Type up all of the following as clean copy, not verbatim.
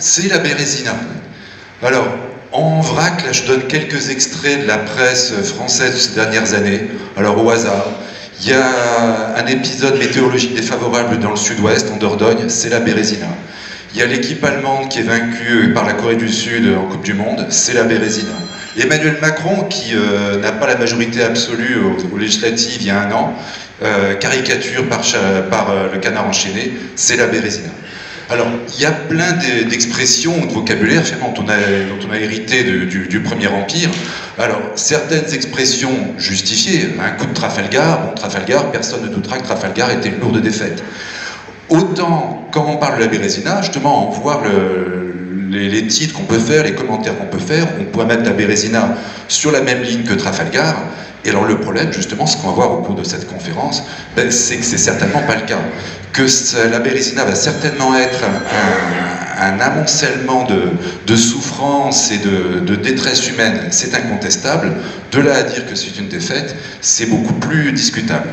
c'est la Bérésina. Alors, en vrac, là je donne quelques extraits de la presse française de ces dernières années. Alors au hasard, il y a un épisode météorologique défavorable dans le sud-ouest, en Dordogne, c'est la Bérésina. Il y a l'équipe allemande qui est vaincue par la Corée du Sud en Coupe du Monde, c'est la Bérésina. Emmanuel Macron, qui n'a pas la majorité absolue aux législatives il y a un an, caricature par le canard enchaîné, c'est la Bérésina. Alors, il y a plein d'expressions ou de vocabulaire finalement, dont on a hérité du Premier Empire. Alors, certaines expressions justifiées, un coup de Trafalgar, bon, Trafalgar, personne ne doutera que Trafalgar était une lourde défaite. Autant, quand on parle de la Bérésina, justement, on voit les titres qu'on peut faire, les commentaires qu'on peut faire, on pourrait mettre la Bérésina sur la même ligne que Trafalgar. Et alors le problème, justement, ce qu'on va voir au cours de cette conférence, ben, c'est que c'est certainement pas le cas. Que la Bérésina va certainement être un amoncellement de souffrance et de détresse humaine, c'est incontestable. De là à dire que c'est une défaite, c'est beaucoup plus discutable.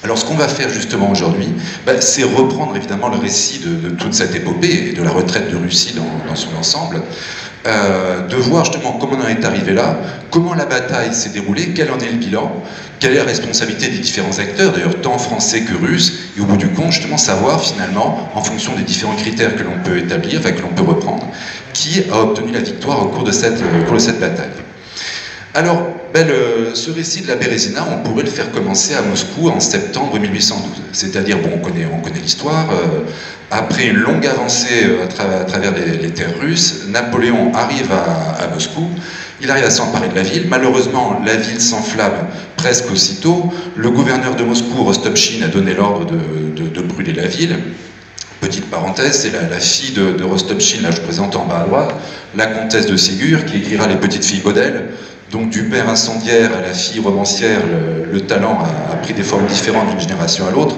Alors ce qu'on va faire justement aujourd'hui, ben, c'est reprendre évidemment le récit de toute cette épopée et de la retraite de Russie dans son ensemble, de voir justement comment on en est arrivé là, comment la bataille s'est déroulée, quel en est le bilan, quelle est la responsabilité des différents acteurs, d'ailleurs tant français que russes, et au bout du compte justement savoir finalement, en fonction des différents critères que l'on peut établir, enfin que l'on peut reprendre, qui a obtenu la victoire au cours de cette bataille. Alors, ben ce récit de la Bérésina, on pourrait le faire commencer à Moscou en septembre 1812. C'est-à-dire, bon, on connaît l'histoire, après une longue avancée à travers les terres russes, Napoléon arrive à Moscou, il arrive à s'emparer de la ville. Malheureusement, la ville s'enflamme presque aussitôt. Le gouverneur de Moscou, Rostopchine, a donné l'ordre de brûler la ville. Petite parenthèse, c'est la fille de Rostopchine, là je présente en bas à droite, la comtesse de Ségur, qui écrira Les Petites Filles Baudel. Donc du père incendiaire à la fille romancière, le talent a pris des formes différentes d'une génération à l'autre.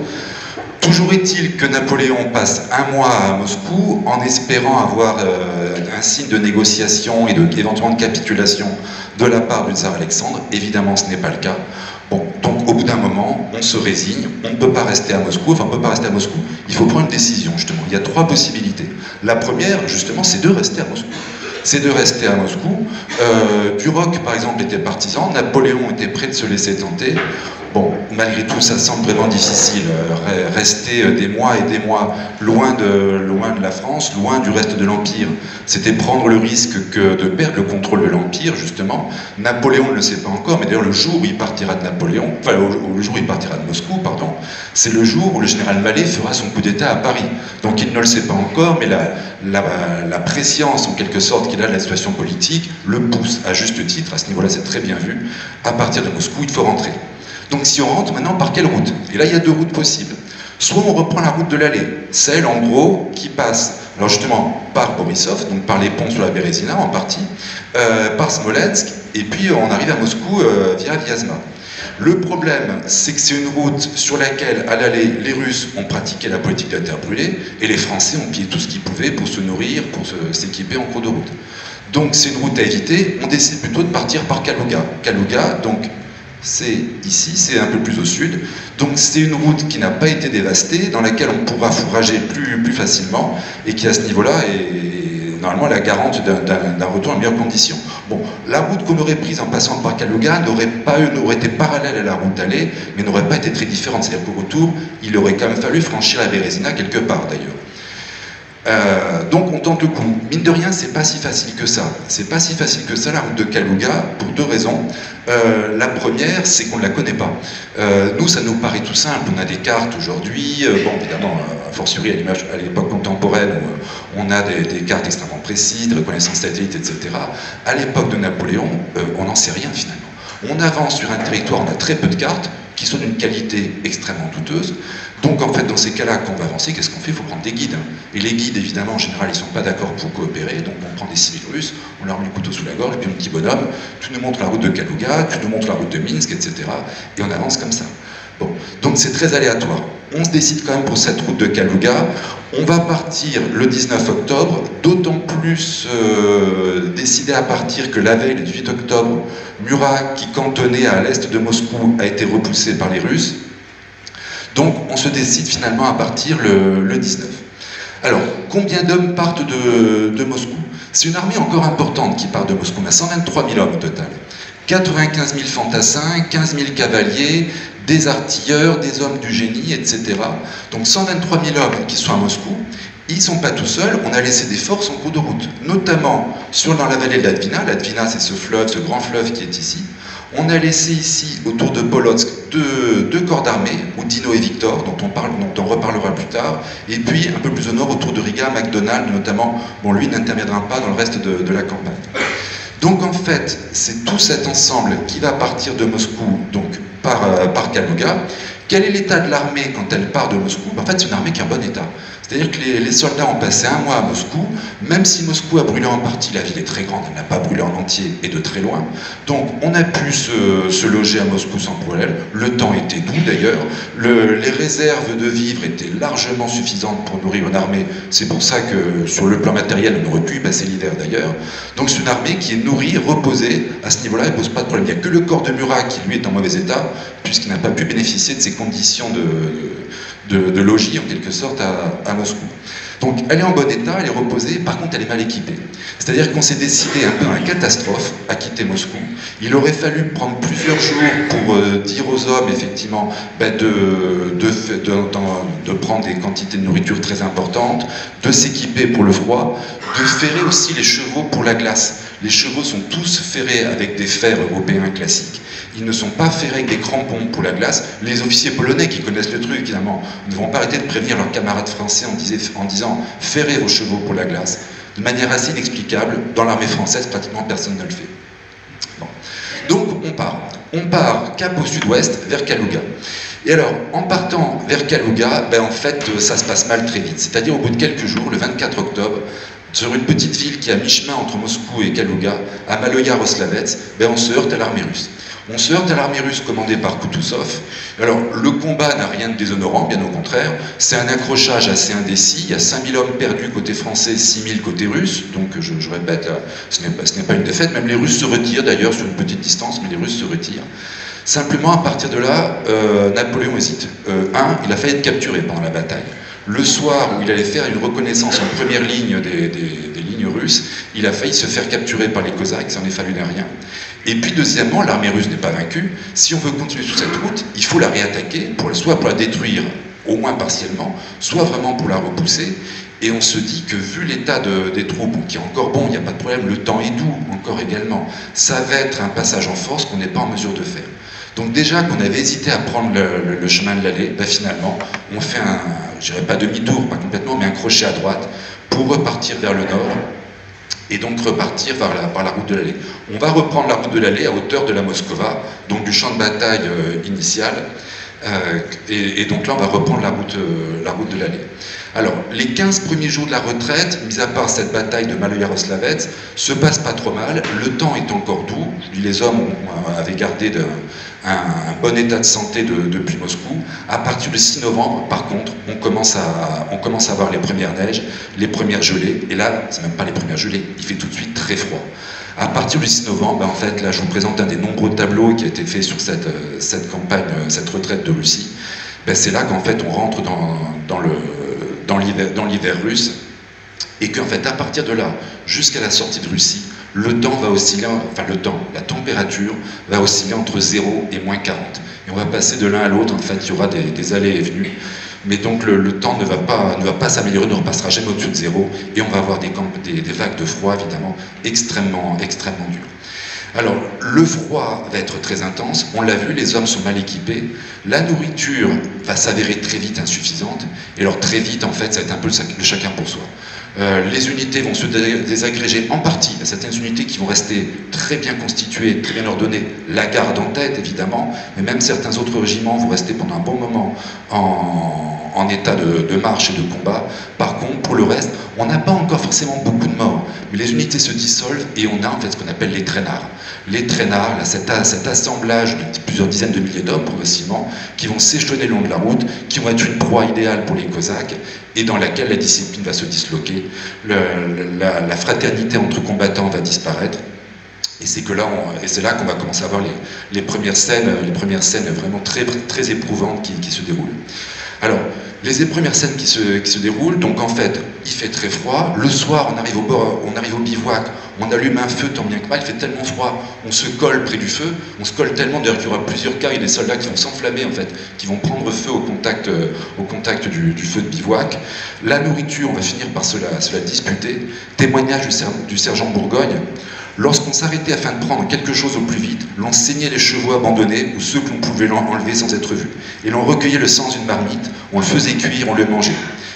Toujours est-il que Napoléon passe un mois à Moscou en espérant avoir un signe de négociation et éventuellement de capitulation de la part du tsar Alexandre. Évidemment, ce n'est pas le cas. Bon, donc au bout d'un moment, on se résigne, on ne peut pas rester à Moscou, enfin on ne peut pas rester à Moscou. Il faut prendre une décision justement. Il y a trois possibilités. La première, justement, c'est de rester à Moscou. C'est de rester à Moscou. Duroc, par exemple, était partisan. Napoléon était prêt de se laisser tenter. Bon, malgré tout, ça semble vraiment difficile. Rester des mois et des mois loin de la France, loin du reste de l'Empire, c'était prendre le risque de perdre le contrôle de l'Empire, justement. Napoléon ne le sait pas encore, mais d'ailleurs, le jour où il partira de Napoléon, enfin, le jour où il partira de Moscou, pardon, c'est le jour où le général Mallet fera son coup d'État à Paris. Donc il ne le sait pas encore, mais la prescience, en quelque sorte, qu'il a de la situation politique, le pousse, à juste titre, à ce niveau-là, c'est très bien vu. À partir de Moscou, il faut rentrer. Donc si on rentre maintenant, par quelle route? Et là, il y a deux routes possibles. Soit on reprend la route de l'allée, celle en gros qui passe, alors justement, par Borisov, donc par les ponts sur la Bérésina en partie, par Smolensk, et puis on arrive à Moscou via Vyazma. Le problème, c'est que c'est une route sur laquelle, à l'aller, les Russes ont pratiqué la politique de la terre brûlée, et les Français ont pillé tout ce qu'ils pouvaient pour se nourrir, pour s'équiper en cours de route. Donc c'est une route à éviter, on décide plutôt de partir par Kalouga. Kalouga, donc, c'est ici, c'est un peu plus au sud. Donc c'est une route qui n'a pas été dévastée, dans laquelle on pourra fourrager plus facilement, et qui à ce niveau-là est normalement la garante d'un retour en meilleures conditions. Bon, la route qu'on aurait prise en passant par Kalouga n'aurait été parallèle à la route allée, mais n'aurait pas été très différente. C'est-à-dire qu'au retour, il aurait quand même fallu franchir la Bérésina quelque part d'ailleurs. Donc on tente le coup. Mine de rien, c'est pas si facile que ça. C'est pas si facile que ça la route de Kalouga pour deux raisons. La première, c'est qu'on ne la connaît pas. Nous, ça nous paraît tout simple. On a des cartes aujourd'hui. Bon, évidemment, a fortiori à l'époque contemporaine, où on a des cartes extrêmement précises, de reconnaissance satellite, etc. À l'époque de Napoléon, on n'en sait rien finalement. On avance sur un territoire, on a très peu de cartes, qui sont d'une qualité extrêmement douteuse. Donc en fait, dans ces cas-là, quand on va avancer, qu'est-ce qu'on fait? Il faut prendre des guides. Et les guides, évidemment, en général, ils ne sont pas d'accord pour coopérer, donc on prend des civils russes, on leur met le couteau sous la gorge, et puis un petit bonhomme, tu nous montres la route de Kalouga, tu nous montres la route de Minsk, etc. Et on avance comme ça. Bon, donc c'est très aléatoire. On se décide quand même pour cette route de Kalouga. On va partir le 19 octobre, d'autant plus décidé à partir que la veille, le 18 octobre, Murat, qui cantonnait à l'est de Moscou, a été repoussé par les Russes. Donc on se décide finalement à partir le 19. Alors, combien d'hommes partent de Moscou? C'est une armée encore importante qui part de Moscou. On a 123 000 hommes au total. 95 000 fantassins, 15 000 cavaliers, des artilleurs, des hommes du génie, etc. Donc 123 000 hommes qui sont à Moscou. Ils ne sont pas tout seuls, on a laissé des forces en cours de route, notamment dans la vallée de l'Advina. L'Advina, c'est ce fleuve, ce grand fleuve qui est ici. On a laissé ici, autour de Polotsk, deux corps d'armée, Oudino et Victor, dont on reparlera plus tard, et puis un peu plus au nord, autour de Riga, MacDonald notamment. Bon, lui n'interviendra pas dans le reste de la campagne. Donc en fait, c'est tout cet ensemble qui va partir de Moscou, donc par Kalouga. Quel est l'état de l'armée quand elle part de Moscou? En fait, c'est une armée qui est en bon état. C'est-à-dire que les soldats ont passé un mois à Moscou, même si Moscou a brûlé en partie, la ville est très grande, elle n'a pas brûlé en entier et de très loin. Donc on a pu se loger à Moscou sans problème, le temps était doux d'ailleurs, les réserves de vivres étaient largement suffisantes pour nourrir une armée, c'est pour ça que sur le plan matériel on aurait pu y passer l'hiver d'ailleurs. Donc c'est une armée qui est nourrie, reposée, à ce niveau-là elle ne pose pas de problème. Il n'y a que le corps de Murat qui lui est en mauvais état, puisqu'il n'a pas pu bénéficier de ces conditions de logis en quelque sorte à Moscou. Donc elle est en bon état, elle est reposée, par contre elle est mal équipée. C'est-à-dire qu'on s'est décidé un peu dans la catastrophe à quitter Moscou. Il aurait fallu prendre plusieurs jours pour dire aux hommes effectivement de prendre des quantités de nourriture très importantes, de s'équiper pour le froid, de ferrer aussi les chevaux pour la glace. Les chevaux sont tous ferrés avec des fers européens classiques. Ils ne sont pas ferrés avec des crampons pour la glace. Les officiers polonais qui connaissent le truc, évidemment, ne vont pas arrêter de prévenir leurs camarades français en disant « ferrez vos chevaux pour la glace ». De manière assez inexplicable, dans l'armée française, pratiquement personne ne le fait. Bon. Donc on part. On part cap au sud-ouest, vers Kalouga. Et alors, en partant vers Kalouga, en fait, ça se passe mal très vite. C'est-à-dire au bout de quelques jours, le 24 octobre, sur une petite ville qui est à mi-chemin entre Moscou et Kalouga, à Maloyaroslavets, on se heurte à l'armée russe. On se heurte à l'armée russe commandée par Koutousov. Alors, le combat n'a rien de déshonorant, bien au contraire. C'est un accrochage assez indécis. Il y a 5000 hommes perdus côté français, 6000 côté russe. Donc, je répète, là, ce n'est pas une défaite. Même les Russes se retirent, d'ailleurs, sur une petite distance, mais les Russes se retirent. Simplement, à partir de là, Napoléon hésite. Il a failli être capturé pendant la bataille. Le soir où il allait faire une reconnaissance en première ligne des lignes russes, il a failli se faire capturer par les Cosaques, ça en est fallu d'un rien. Et puis deuxièmement, l'armée russe n'est pas vaincue. Si on veut continuer sur cette route, il faut la réattaquer, soit pour la détruire, au moins partiellement, soit vraiment pour la repousser. Et on se dit que vu l'état des troupes, qui est encore bon, il n'y a pas de problème, le temps est doux encore également, ça va être un passage en force qu'on n'est pas en mesure de faire. Donc déjà qu'on avait hésité à prendre le chemin de l'allée, finalement, on fait je dirais pas demi-tour, pas complètement, mais un crochet à droite pour repartir vers le nord et donc repartir par la route de l'allée. On va reprendre la route de l'allée à hauteur de la Moskova, donc du champ de bataille initial, et donc là on va reprendre la route de l'allée. Alors, les 15 premiers jours de la retraite, mis à part cette bataille de Maloyaroslavets, se passent pas trop mal, le temps est encore doux, les hommes avaient gardé un bon état de santé depuis Moscou. À partir du 6 novembre, par contre, on commence à voir les premières neiges, les premières gelées, et là, c'est même pas les premières gelées, il fait tout de suite très froid. À partir du 6 novembre, en fait, là, je vous présente un des nombreux tableaux qui a été fait sur cette campagne, cette retraite de Russie. C'est là qu'en fait, on rentre dans l'hiver russe, et qu'en fait, à partir de là, jusqu'à la sortie de Russie, le temps va osciller, la température va osciller entre 0 et moins 40. Et on va passer de l'un à l'autre, en fait, il y aura des allées et venues. Mais donc le temps ne va pas s'améliorer, ne repassera jamais au-dessus de 0, et on va avoir des vagues de froid, évidemment, extrêmement dures. Alors, le froid va être très intense, on l'a vu, les hommes sont mal équipés, la nourriture va s'avérer très vite insuffisante, et alors très vite, en fait, ça va être un peu le chacun pour soi. Les unités vont se désagréger en partie, il y a certaines unités qui vont rester très bien constituées, très bien ordonnées, la garde en tête évidemment, mais même certains autres régiments vont rester pendant un bon moment en état de marche et de combat. Par contre, pour le reste, on n'a pas encore forcément beaucoup de morts, mais les unités se dissolvent et on a en fait ce qu'on appelle les traînards. Les traînards, là, cet assemblage de plusieurs dizaines de milliers d'hommes progressivement, qui vont s'échelonner le long de la route, qui vont être une proie idéale pour les Cosaques, et dans laquelle la discipline va se disloquer, la fraternité entre combattants va disparaître, et c'est là qu'on va commencer à voir les premières scènes vraiment très, très éprouvantes qui se déroulent. Alors, les premières scènes qui se déroulent, donc en fait, il fait très froid. Le soir, on arrive au bivouac, on allume un feu tant bien que mal, il fait tellement froid, on se colle près du feu, on se colle tellement, d'ailleurs qu'il y aura plusieurs cas, il y a des soldats qui vont s'enflammer en fait, qui vont prendre feu au contact du feu de bivouac. La nourriture, on va finir par se la disputer. Témoignage du sergent Bourgogne. Lorsqu'on s'arrêtait afin de prendre quelque chose au plus vite, l'on saignait les chevaux abandonnés ou ceux que l'on pouvait enlever sans être vu. Et l'on recueillait le sang d'une marmite, on le faisait cuire, on le mangeait.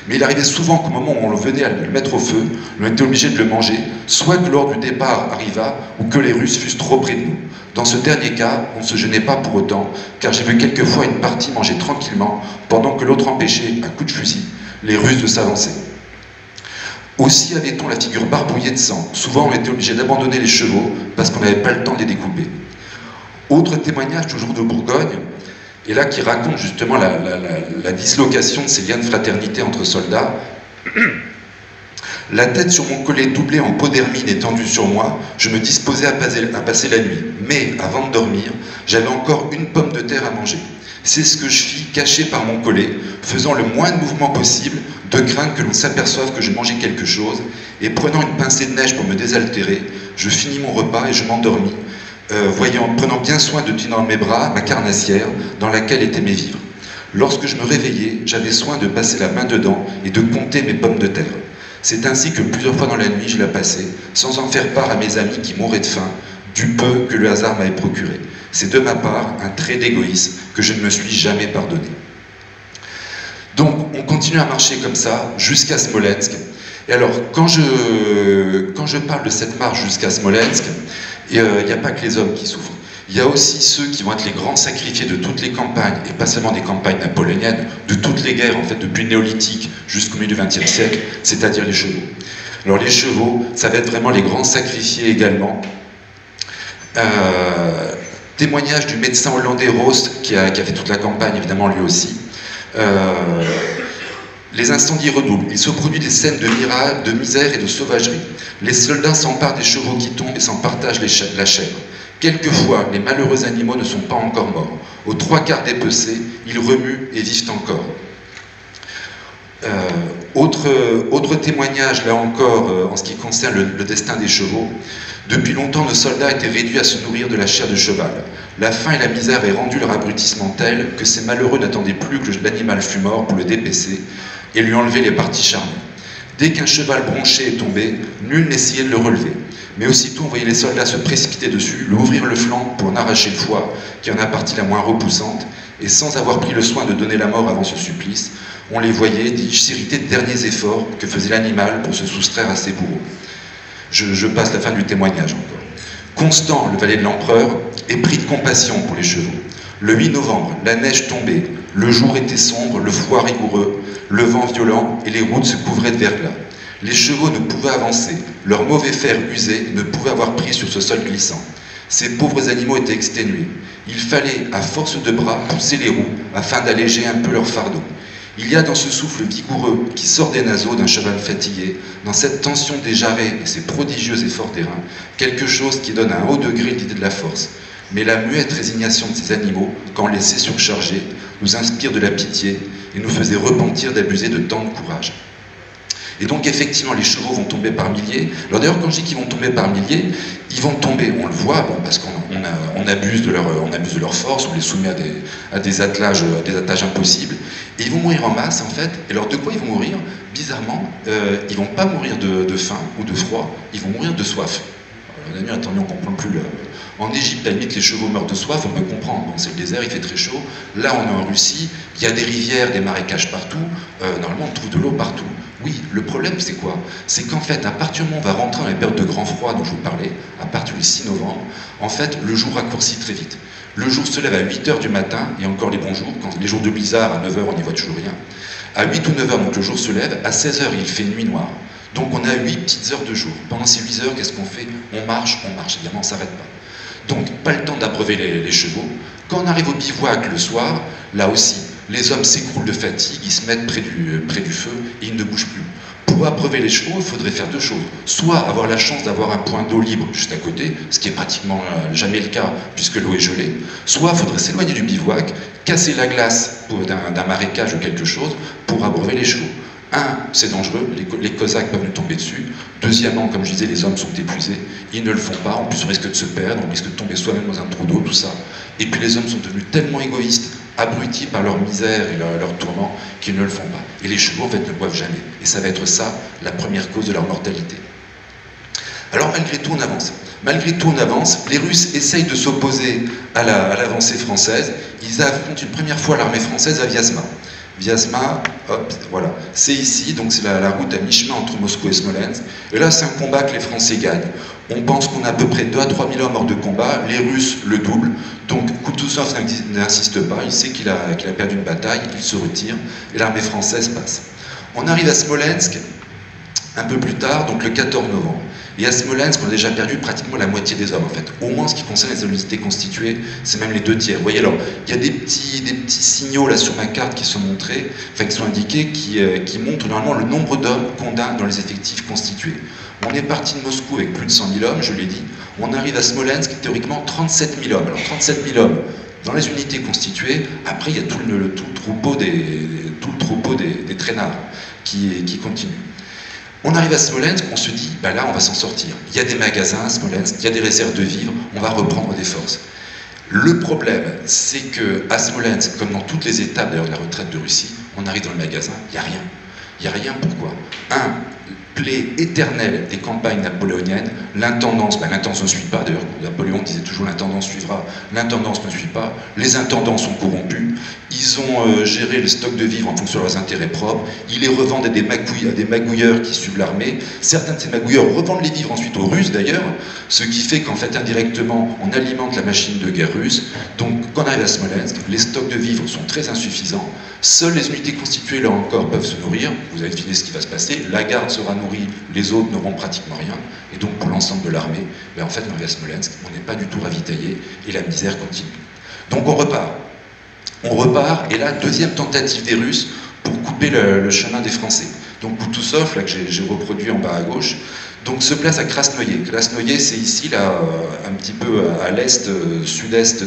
Mais il arrivait souvent qu'au moment où on venait à le mettre au feu, l'on était obligé de le manger, soit que l'heure du départ arriva, ou que les Russes fussent trop près de nous. Dans ce dernier cas, on ne se gênait pas pour autant, car j'ai vu quelquefois une partie manger tranquillement, pendant que l'autre empêchait, à coups de fusil, les Russes de s'avancer. Aussi avait-on la figure barbouillée de sang. Souvent, on était obligé d'abandonner les chevaux parce qu'on n'avait pas le temps de les découper. Autre témoignage, toujours de Bourgogne, et là qui raconte justement la dislocation de ces liens de fraternité entre soldats. La tête sur mon collet doublée en peau d'hermine étendue sur moi, je me disposais à passer la nuit. Mais, avant de dormir, j'avais encore une pomme de terre à manger. C'est ce que je fis, caché par mon collet, faisant le moins de mouvements possible, de crainte que l'on s'aperçoive que je mangeais quelque chose, et prenant une pincée de neige pour me désaltérer, je finis mon repas et je m'endormis, prenant bien soin de tenir dans mes bras ma carnassière, dans laquelle étaient mes vivres. Lorsque je me réveillais, j'avais soin de passer la main dedans et de compter mes pommes de terre. C'est ainsi que plusieurs fois dans la nuit je la passais, sans en faire part à mes amis qui mouraient de faim, du peu que le hasard m'avait procuré. C'est de ma part un trait d'égoïsme que je ne me suis jamais pardonné. Donc on continue à marcher comme ça jusqu'à Smolensk. Et alors quand je parle de cette marche jusqu'à Smolensk, il n'y a pas que les hommes qui souffrent. Il y a aussi ceux qui vont être les grands sacrifiés de toutes les campagnes, et pas seulement des campagnes napoléoniennes, de toutes les guerres en fait depuis le néolithique jusqu'au milieu du XXe siècle, c'est-à-dire les chevaux. Alors les chevaux, ça va être vraiment les grands sacrifiés également. Témoignage du médecin hollandais Rost, qui a fait toute la campagne, évidemment, lui aussi. Les incendies redoublent. Il se produit des scènes de misère et de sauvagerie. Les soldats s'emparent des chevaux qui tombent et s'en partagent la chair. Quelquefois, les malheureux animaux ne sont pas encore morts. Aux 3/4 dépecés, ils remuent et vivent encore. Autre témoignage, là encore, en ce qui concerne le destin des chevaux. Depuis longtemps, nos soldats étaient réduits à se nourrir de la chair de cheval. La faim et la misère avaient rendu leur abrutissement tel que ces malheureux n'attendaient plus que l'animal fût mort pour le dépecer et lui enlever les parties charnues. Dès qu'un cheval bronché est tombé, nul n'essayait de le relever. Mais aussitôt, on voyait les soldats se précipiter dessus, lui ouvrir le flanc pour en arracher le foie, qui en a partie la moins repoussante, et sans avoir pris le soin de donner la mort avant ce supplice, on les voyait, dis-je, s'irriter des derniers efforts que faisait l'animal pour se soustraire à ses bourreaux. Je passe la fin du témoignage encore. Constant, le valet de l'empereur, est pris de compassion pour les chevaux. Le 8 novembre, la neige tombait, le jour était sombre, le froid rigoureux, le vent violent et les routes se couvraient de verglas. Les chevaux ne pouvaient avancer, leur mauvais fer usé ne pouvait avoir pris sur ce sol glissant. Ces pauvres animaux étaient exténués. Il fallait, à force de bras, pousser les roues afin d'alléger un peu leur fardeau. Il y a dans ce souffle vigoureux qui sort des naseaux d'un cheval fatigué, dans cette tension des jarrets et ces prodigieux efforts des reins, quelque chose qui donne à un haut degré l'idée de la force. Mais la muette résignation de ces animaux, quand laissés surchargés, nous inspire de la pitié et nous faisait repentir d'abuser de tant de courage. Et donc effectivement, les chevaux vont tomber par milliers. Alors d'ailleurs, quand je dis qu'ils vont tomber par milliers, ils vont tomber, on le voit, bon, parce qu'on abuse de leur force, on les soumet à des attelages impossibles, et ils vont mourir en masse en fait. Et alors de quoi ils vont mourir? Bizarrement, ils vont pas mourir de faim ou de froid, ils vont mourir de soif. Alors, attendez, on comprend plus le... En Égypte, à la limite, les chevaux meurent de soif, on peut comprendre. Bon, c'est le désert, il fait très chaud. Là, on est en Russie, il y a des rivières, des marécages partout. Normalement, on trouve de l'eau partout. Oui, le problème, c'est quoi? C'est qu'en fait, à partir du moment où on va rentrer dans les périodes de grand froid dont je vous parlais, à partir du 6 novembre, en fait, le jour raccourcit très vite. Le jour se lève à 8 h du matin, et encore les bons jours, quand les jours de blizzard, à 9 h, on n'y voit toujours rien. À 8 ou 9 h, donc le jour se lève, à 16 h, il fait nuit noire. Donc on a 8 petites heures de jour. Pendant ces 8 heures, qu'est-ce qu'on fait? On marche, évidemment, on ne s'arrête pas. Donc, pas le temps d'abreuver les chevaux. Quand on arrive au bivouac le soir, là aussi, les hommes s'écroulent de fatigue, ils se mettent près du feu et ils ne bougent plus. Pour abreuver les chevaux, il faudrait faire deux choses. Soit avoir la chance d'avoir un point d'eau libre juste à côté, ce qui est pratiquement jamais le cas puisque l'eau est gelée. Soit il faudrait s'éloigner du bivouac, casser la glace d'un marécage ou quelque chose pour abreuver les chevaux. Un, c'est dangereux, les Cosaques peuvent nous tomber dessus. Deuxièmement, comme je disais, les hommes sont épuisés, ils ne le font pas, en plus on risque de se perdre, on risque de tomber soi-même dans un trou d'eau, tout ça. Et puis les hommes sont devenus tellement égoïstes, abrutis par leur misère et leur tourment, qu'ils ne le font pas. Et les chevaux, en fait, ne boivent jamais. Et ça va être ça, la première cause de leur mortalité. Alors malgré tout, on avance. Malgré tout, on avance. Les Russes essayent de s'opposer à l'avancée française. Ils affrontent une première fois l'armée française à Vyazma. Vyazma, hop, voilà. C'est ici, donc c'est la route à mi-chemin entre Moscou et Smolensk. Et là, c'est un combat que les Français gagnent. On pense qu'on a à peu près 2 à 3 000 hommes hors de combat. Les Russes le doublent. Donc Kutuzov n'insiste pas. Il sait qu'il a perdu une bataille. Il se retire. Et l'armée française passe. On arrive à Smolensk un peu plus tard, donc le 14 novembre. Et à Smolensk, on a déjà perdu pratiquement la moitié des hommes, en fait. Au moins, ce qui concerne les unités constituées, c'est même les 2 tiers. Vous voyez, alors, il y a des petits signaux, là, sur ma carte, qui sont montrés, enfin, qui sont indiqués, qui montrent, normalement, le nombre d'hommes qu'on a dans les effectifs constitués. On est parti de Moscou avec plus de 100 000 hommes, je l'ai dit. On arrive à Smolensk, théoriquement, 37 000 hommes. Alors, 37 000 hommes dans les unités constituées. Après, il y a tout le troupeau des traînards qui continue. On arrive à Smolensk, on se dit, bah là on va s'en sortir. Il y a des magasins à Smolensk, il y a des réserves de vivres, on va reprendre des forces. Le problème, c'est qu'à Smolensk, comme dans toutes les étapes d'ailleurs de la retraite de Russie, on arrive dans le magasin, il n'y a rien. Il n'y a rien, pourquoi? Un, plaie éternelle des campagnes napoléoniennes, l'intendance, l'intendance ne suit pas, d'ailleurs Napoléon disait toujours l'intendance suivra, l'intendance ne suit pas, les intendants sont corrompus, ils ont géré le stock de vivres en fonction de leurs intérêts propres, ils les revendent à des magouilleurs qui suivent l'armée, certains de ces magouilleurs revendent les vivres ensuite aux Russes d'ailleurs, ce qui fait qu'en fait indirectement on alimente la machine de guerre russe, donc quand on arrive à Smolensk, les stocks de vivres sont très insuffisants, seules les unités constituées là encore peuvent se nourrir, vous avez deviné ce qui va se passer, la garde sera nourrie, les autres n'auront pratiquement rien, et donc pour l'ensemble de l'armée, en fait on arrive à Smolensk, on n'est pas du tout ravitaillé, et la misère continue. Donc on repart. On repart, et là, deuxième tentative des Russes pour couper le chemin des Français. Donc Kutuzov, là que j'ai reproduit en bas à gauche, donc se place à Krasnoye. Krasnoye, c'est ici, là, un petit peu à l'est, sud-ouest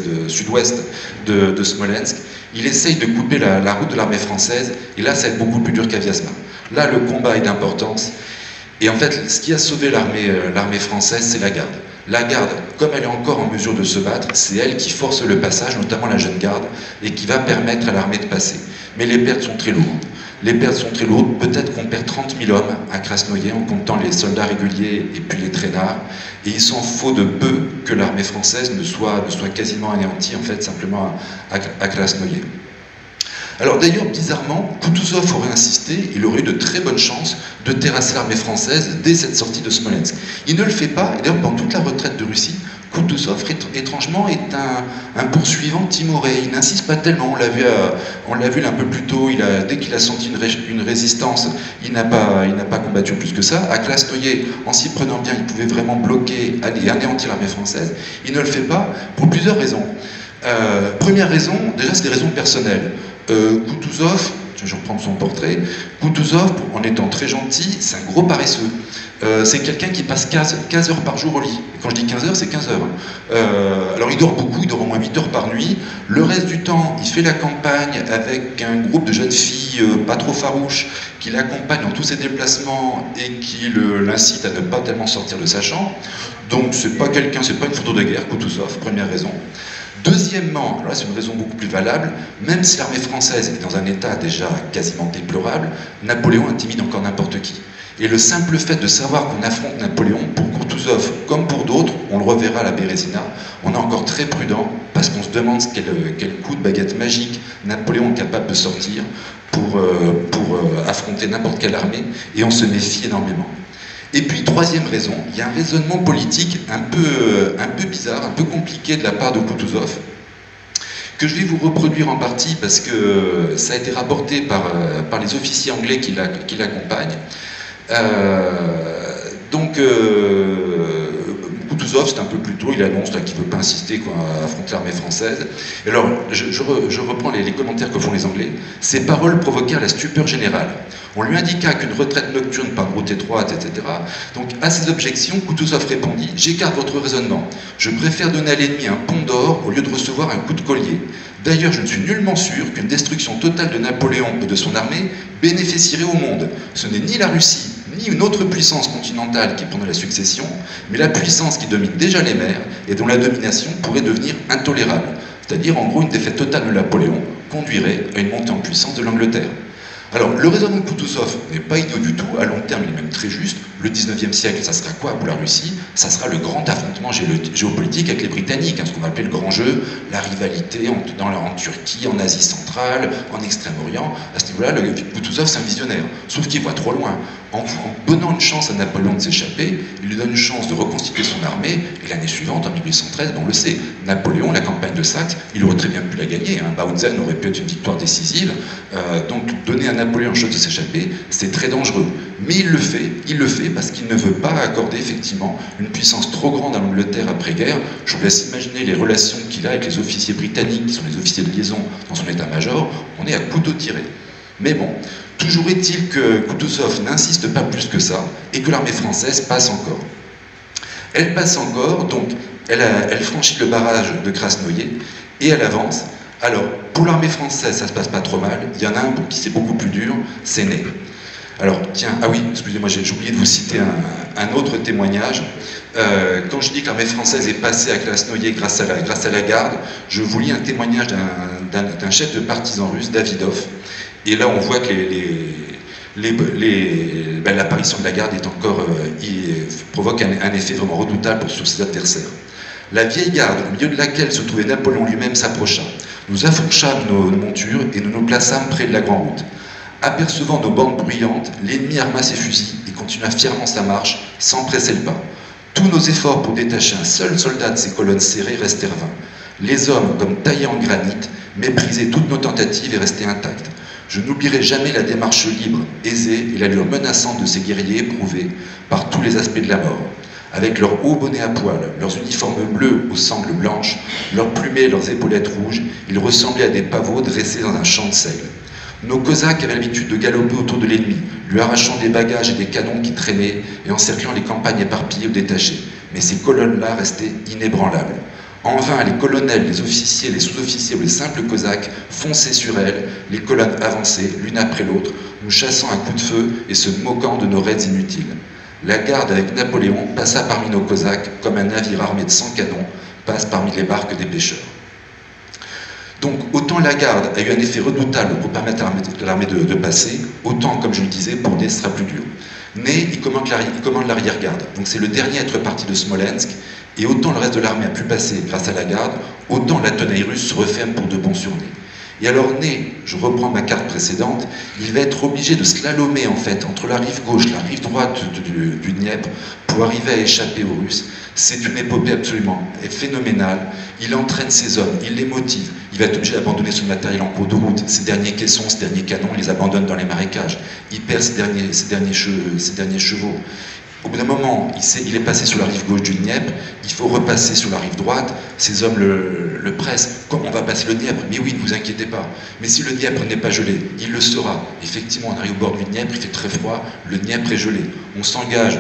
de Smolensk. Il essaye de couper la route de l'armée française, et là, ça va être beaucoup plus dur qu'à Vyazma. Là, le combat est d'importance, et en fait, ce qui a sauvé l'armée française, c'est la garde. La garde, comme elle est encore en mesure de se battre, c'est elle qui force le passage, notamment la jeune garde, et qui va permettre à l'armée de passer. Mais les pertes sont très lourdes. Les pertes sont très lourdes. Peut-être qu'on perd 30 000 hommes à Krasnoye, en comptant les soldats réguliers et puis les traînards. Et il s'en faut de peu que l'armée française ne soit quasiment anéantie, en fait, simplement à Krasnoye. Alors d'ailleurs, bizarrement, Kutuzov aurait insisté, il aurait eu de très bonnes chances de terrasser l'armée française dès cette sortie de Smolensk. Il ne le fait pas, et d'ailleurs pendant toute la retraite de Russie, Kutuzov, étrangement, est un poursuivant timoré. Il n'insiste pas tellement, on l'a vu un peu plus tôt, dès qu'il a senti une résistance, il n'a pas combattu plus que ça. À Krasnoye, en s'y prenant bien, il pouvait vraiment bloquer et anéantir l'armée française. Il ne le fait pas pour plusieurs raisons. Première raison, déjà c'est des raisons personnelles. Kutuzov, je vais reprendre son portrait, Kutuzov, en étant très gentil, c'est un gros paresseux. C'est quelqu'un qui passe 15 heures par jour au lit. Et quand je dis 15 heures, c'est 15 heures. Alors il dort beaucoup, il dort au moins 8 heures par nuit. Le reste du temps, il fait la campagne avec un groupe de jeunes filles pas trop farouches qui l'accompagnent dans tous ses déplacements et qui l'incitent à ne pas tellement sortir de sa chambre. Donc c'est pas une photo de guerre, Kutuzov, première raison. Deuxièmement, alors là c'est une raison beaucoup plus valable, même si l'armée française est dans un état déjà quasiment déplorable, Napoléon intimide encore n'importe qui. Et le simple fait de savoir qu'on affronte Napoléon, pour Kutuzov comme pour d'autres, on le reverra à la Bérésina, on est encore très prudent parce qu'on se demande quel coup de baguette magique Napoléon est capable de sortir pour affronter n'importe quelle armée, et on se méfie énormément. Et puis, troisième raison, il y a un raisonnement politique un peu bizarre, un peu compliqué de la part de Kutuzov, que je vais vous reproduire en partie parce que ça a été rapporté par les officiers anglais qui l'accompagnent. Kutuzov, c'est un peu plus tôt, il annonce qu'il ne veut pas insister à affronter l'armée française. Et alors, je reprends les commentaires que font les Anglais. Ces paroles provoquèrent la stupeur générale. On lui indiqua qu'une retraite nocturne par route étroite, etc. Donc, à ces objections, Kutuzov répondit « J'écarte votre raisonnement. Je préfère donner à l'ennemi un pont d'or au lieu de recevoir un coup de collier. D'ailleurs, je ne suis nullement sûr qu'une destruction totale de Napoléon et de son armée bénéficierait au monde. Ce n'est ni la Russie, ni une autre puissance continentale qui prendrait la succession, mais la puissance qui domine déjà les mers et dont la domination pourrait devenir intolérable. C'est-à-dire, en gros, une défaite totale de Napoléon conduirait à une montée en puissance de l'Angleterre. Alors, le raisonnement de Koutouzov n'est pas idiot du tout, à long terme, il est même très juste. Le 19e siècle, ça sera quoi pour la Russie? Ça sera le grand affrontement géopolitique avec les Britanniques, ce qu'on va appeler le grand jeu, la rivalité en Turquie, en Asie centrale, en Extrême-Orient. À ce niveau-là, Koutouzov, c'est un visionnaire, sauf qu'il voit trop loin. En donnant une chance à Napoléon de s'échapper, il lui donne une chance de reconstituer son armée, et l'année suivante, en 1813, on le sait, Napoléon, la campagne de Saxe, il aurait très bien pu la gagner, Bautzen aurait pu être une victoire décisive, donc donner à Napoléon une chance de s'échapper, c'est très dangereux. Mais il le fait parce qu'il ne veut pas accorder effectivement une puissance trop grande à l'Angleterre après-guerre. Je vous laisse imaginer les relations qu'il a avec les officiers britanniques, qui sont les officiers de liaison dans son état-major, on est à couteau tiré. Mais bon, toujours est-il que Koutouzov n'insiste pas plus que ça, et que l'armée française passe encore. Elle passe encore, donc elle franchit le barrage de Krasnoïe, et elle avance. Alors, pour l'armée française, ça se passe pas trop mal. Il y en a un pour qui c'est beaucoup plus dur, c'est Ney. Alors, tiens, ah oui, excusez-moi, j'ai oublié de vous citer un autre témoignage. Quand je dis que l'armée française est passée à Krasnoïe grâce à la garde, je vous lis un témoignage d'un chef de partisan russe, Davidov. Et là, on voit que l'apparition de la garde est encore, provoque un effet vraiment redoutable sur ses adversaires. La vieille garde, au milieu de laquelle se trouvait Napoléon lui-même, s'approcha. Nous affourchâmes nos montures et nous nous plaçâmes près de la grande route. Apercevant nos bandes bruyantes, l'ennemi arma ses fusils et continua fièrement sa marche, sans presser le pas. Tous nos efforts pour détacher un seul soldat de ces colonnes serrées restèrent vains. Les hommes, comme taillés en granit, méprisaient toutes nos tentatives et restaient intacts. Je n'oublierai jamais la démarche libre, aisée et l'allure menaçante de ces guerriers éprouvés par tous les aspects de la mort. Avec leurs hauts bonnets à poils, leurs uniformes bleus aux sangles blanches, leurs plumets et leurs épaulettes rouges, ils ressemblaient à des pavots dressés dans un champ de seigle. Nos Cosaques avaient l'habitude de galoper autour de l'ennemi, lui arrachant des bagages et des canons qui traînaient et encerclant les campagnes éparpillées ou détachées. Mais ces colonnes-là restaient inébranlables. En vain, les colonels, les officiers, les sous-officiers ou les simples Cosaques fonçaient sur elles, les colonnes avançaient, l'une après l'autre, nous chassant à coups de feu et se moquant de nos raids inutiles. La garde avec Napoléon passa parmi nos Cosaques comme un navire armé de 100 canons passe parmi les barques des pêcheurs. Donc, autant la garde a eu un effet redoutable pour permettre à l'armée de passer, autant, comme je le disais, pour Ney, ce sera plus dur. Ney, il commande l'arrière-garde. Donc, c'est le dernier à être parti de Smolensk, et autant le reste de l'armée a pu passer grâce à la garde, autant la tenaille russe se referme pour de bon sur Ney. Et alors, Ney, je reprends ma carte précédente, il va être obligé de slalomer, en fait, entre la rive gauche et la rive droite du Dniepr pour arriver à échapper aux Russes. C'est une épopée absolument phénoménale. Il entraîne ses hommes, il les motive. Il va être obligé d'abandonner son matériel en cours de route. Ses derniers caissons, ses derniers canons, il les abandonne dans les marécages. Il perd ses derniers chevaux. Au bout d'un moment, il est passé sur la rive gauche du Dniepr, il faut repasser sur la rive droite, ces hommes le pressent. Comment on va passer le Dniepr? Mais oui, ne vous inquiétez pas. Mais si le Dniepr n'est pas gelé, il le sera. Effectivement, on arrive au bord du Dniepr, il fait très froid, le Dniepr est gelé. On s'engage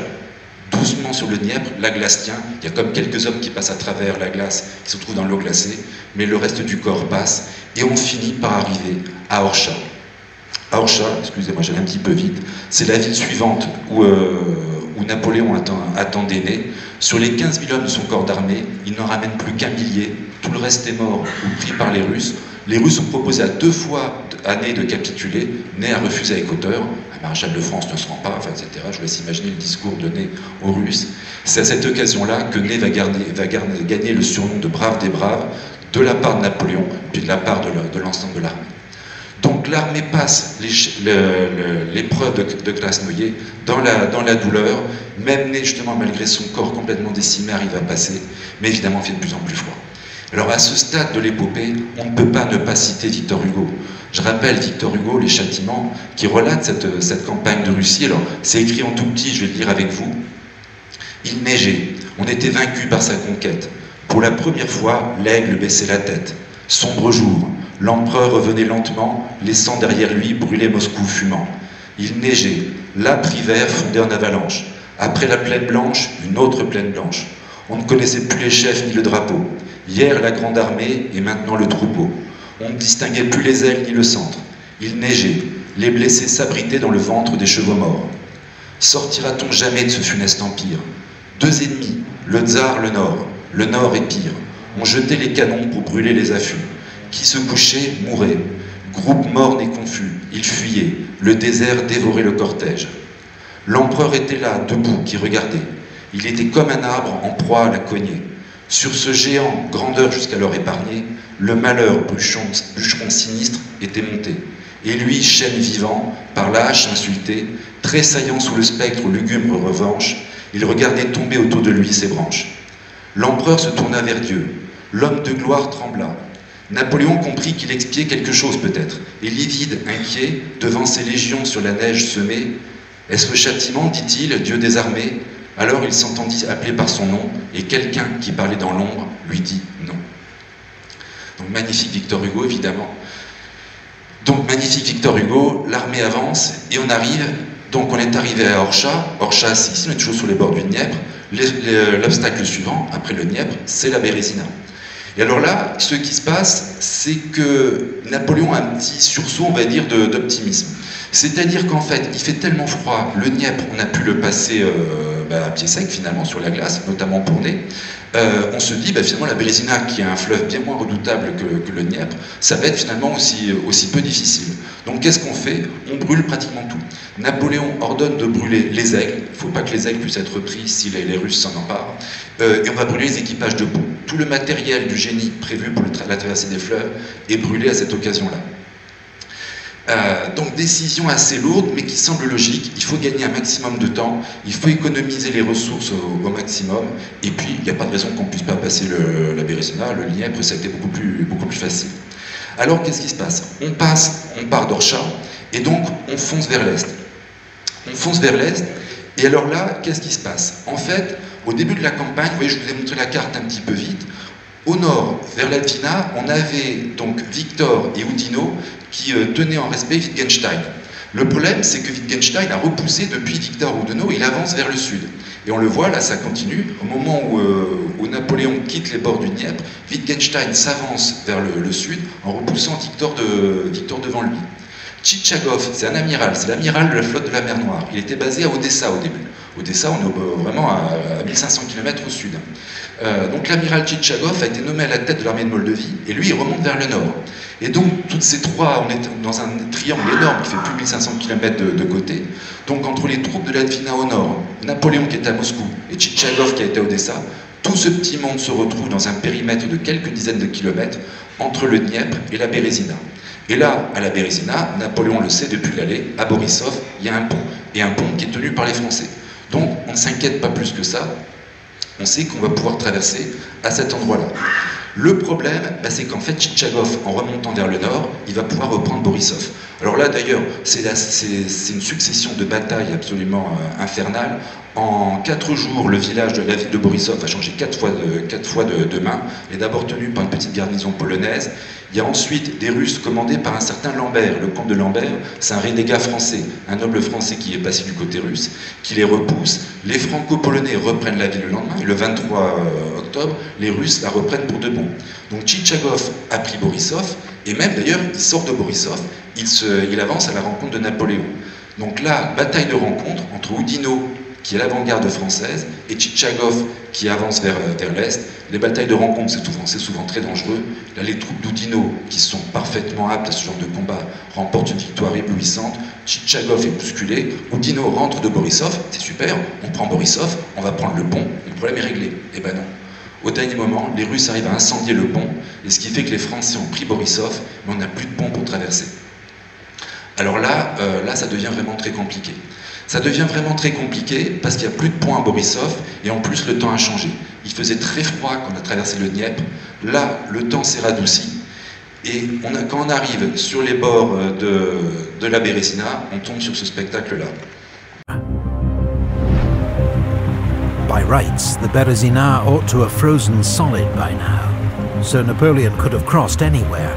doucement sur le Dniepr, la glace tient, il y a comme quelques hommes qui passent à travers la glace, qui se trouvent dans l'eau glacée, mais le reste du corps passe, et on finit par arriver à Orcha. Orcha, excusez-moi, j'allais un petit peu vite, c'est la ville suivante où Napoléon attendait Ney. Sur les 15 000 hommes de son corps d'armée, il n'en ramène plus qu'un millier, tout le reste est mort ou pris par les Russes. Les Russes ont proposé à 2 fois à Ney de capituler, Ney a refusé avec hauteur, un maréchal de France ne se rend pas, enfin, etc. Je vous laisse imaginer le discours de Ney aux Russes. C'est à cette occasion-là que Ney va gagner le surnom de brave des braves, de la part de Napoléon, puis de la part de l'ensemble de l'armée. Donc l'armée passe l'épreuve de Krasnoïe dans la douleur, même Ney, justement, malgré son corps complètement décimé, arrive à passer, mais évidemment, il fait de plus en plus froid. Alors à ce stade de l'épopée, on ne peut pas ne pas citer Victor Hugo. Je rappelle Victor Hugo, Les Châtiments, qui relate cette campagne de Russie. Alors c'est écrit en tout petit, je vais le lire avec vous. Il neigeait, on était vaincu par sa conquête. Pour la première fois, l'aigle baissait la tête. Sombre jour, l'empereur revenait lentement, laissant derrière lui brûler Moscou fumant. Il neigeait, l'âpre hiver fondait en avalanche. Après la plaine blanche, une autre plaine blanche. On ne connaissait plus les chefs ni le drapeau. Hier la grande armée et maintenant le troupeau. On ne distinguait plus les ailes ni le centre. Il neigeait, les blessés s'abritaient dans le ventre des chevaux morts. Sortira-t-on jamais de ce funeste empire? Deux ennemis, le tsar, le nord est pire. On jetait les canons pour brûler les affûts. Qui se couchait, mourait. Groupe morne et confus, il fuyait. Le désert dévorait le cortège. L'empereur était là, debout, qui regardait. Il était comme un arbre en proie à la cognée. Sur ce géant, grandeur jusqu'alors épargnée, le malheur, bûcheron sinistre, était monté. Et lui, chêne vivant, par la hache insulté, tressaillant sous le spectre lugubre revanche, il regardait tomber autour de lui ses branches. L'empereur se tourna vers Dieu. L'homme de gloire trembla. Napoléon comprit qu'il expiait quelque chose peut-être, et livide, inquiet, devant ses légions sur la neige semée, « Est-ce le châtiment, dit-il, Dieu des armées ?» Alors il s'entendit appeler par son nom, et quelqu'un qui parlait dans l'ombre lui dit non. Donc magnifique Victor Hugo, évidemment. Donc magnifique Victor Hugo, l'armée avance, et on arrive, donc on est arrivé à Orcha. Orcha, c'est ici, on est toujours sur les bords du Dniepr. L'obstacle suivant, après le Dniepr, c'est la Bérézina. Et alors là, ce qui se passe, c'est que Napoléon a un petit sursaut, on va dire, d'optimisme. C'est-à-dire qu'en fait, il fait tellement froid, le Dniepr, on a pu le passer à pied sec finalement sur la glace, notamment pour Ney. On se dit, finalement, la Bérézina, qui est un fleuve bien moins redoutable que le Dniepr, ça va être finalement aussi peu difficile. Donc qu'est-ce qu'on fait? On brûle pratiquement tout. Napoléon ordonne de brûler les aigles, il ne faut pas que les aigles puissent être pris si les Russes s'en emparent, et on va brûler les équipages de pont. Tout le matériel du génie prévu pour la traversée des fleuves est brûlé à cette occasion-là. Donc décision assez lourde, mais qui semble logique. Il faut gagner un maximum de temps, il faut économiser les ressources au maximum, et puis il n'y a pas de raison qu'on ne puisse pas passer la Bérézina, le Dniepr, ça a été beaucoup plus facile. Alors qu'est-ce qui se passe? On part d'Orcha, et donc on fonce vers l'est. On fonce vers l'est, et alors là, qu'est-ce qui se passe? En fait, au début de la campagne, vous voyez, je vous ai montré la carte un petit peu vite. Au nord, vers l'Advina, on avait donc Victor et Oudinot qui tenaient en respect Wittgenstein. Le problème, c'est que Wittgenstein a repoussé depuis Victor Oudinot, il avance vers le sud. Et on le voit, là, ça continue. Au moment où Napoléon quitte les bords du Dniepr, Wittgenstein s'avance vers le sud en repoussant Victor devant lui. Tchitchagov, c'est un amiral, c'est l'amiral de la flotte de la mer Noire. Il était basé à Odessa au début. Odessa, on est vraiment à 1500 km au sud. Donc l'amiral Tchitchagov a été nommé à la tête de l'armée de Moldavie, et lui, il remonte vers le nord. Et donc, toutes ces trois, on est dans un triangle énorme qui fait plus de 1500 km de côté. Donc, entre les troupes de l'Advina au nord, Napoléon qui est à Moscou, et Tchitchagov qui a été à Odessa, tout ce petit monde se retrouve dans un périmètre de quelques dizaines de kilomètres entre le Dniepr et la Bérézina. Et là, à la Bérézina, Napoléon le sait depuis l'aller, à Borisov, il y a un pont. Et un pont qui est tenu par les Français. Donc, on ne s'inquiète pas plus que ça. On sait qu'on va pouvoir traverser à cet endroit-là. Le problème, c'est qu'en fait, Tchitchagov, en remontant vers le nord, il va pouvoir reprendre Borisov. Alors là, d'ailleurs, c'est une succession de batailles absolument infernales. En 4 jours, la ville de Borisov a changé 4 fois de main. Elle est d'abord tenue par une petite garnison polonaise. Il y a ensuite des Russes commandés par un certain Lambert. Le comte de Lambert, c'est un renégat français, un noble français qui est passé du côté russe, qui les repousse. Les Franco-Polonais reprennent la ville le lendemain, et le 23 octobre, les Russes la reprennent pour de bon. Donc Tchitchagov a pris Borisov, et même d'ailleurs, il sort de Borisov, il avance à la rencontre de Napoléon. Donc là, bataille de rencontre entre Oudinot, qui est l'avant-garde française, et Tchitchagov qui avance vers l'est. Les batailles de rencontre, c'est souvent très dangereux. Là, les troupes d'Oudinot, qui sont parfaitement aptes à ce genre de combat, remportent une victoire éblouissante. Tchitchagov est bousculé. Oudinot rentre de Borisov, c'est super, on prend Borisov, on va prendre le pont, le problème est réglé. Eh ben non. Au dernier moment, les Russes arrivent à incendier le pont, et ce qui fait que les Français ont pris Borisov, mais on n'a plus de pont pour traverser. Alors là, ça devient vraiment très compliqué. Ça devient vraiment très compliqué parce qu'il n'y a plus de pont à Borisov et en plus le temps a changé. Il faisait très froid quand on a traversé le Dniepr. Là, le temps s'est radouci et quand on arrive sur les bords de la Bérézina, on tombe sur ce spectacle-là. By rights, the Berezina ought to have frozen solid by now, so Napoleon could have crossed anywhere.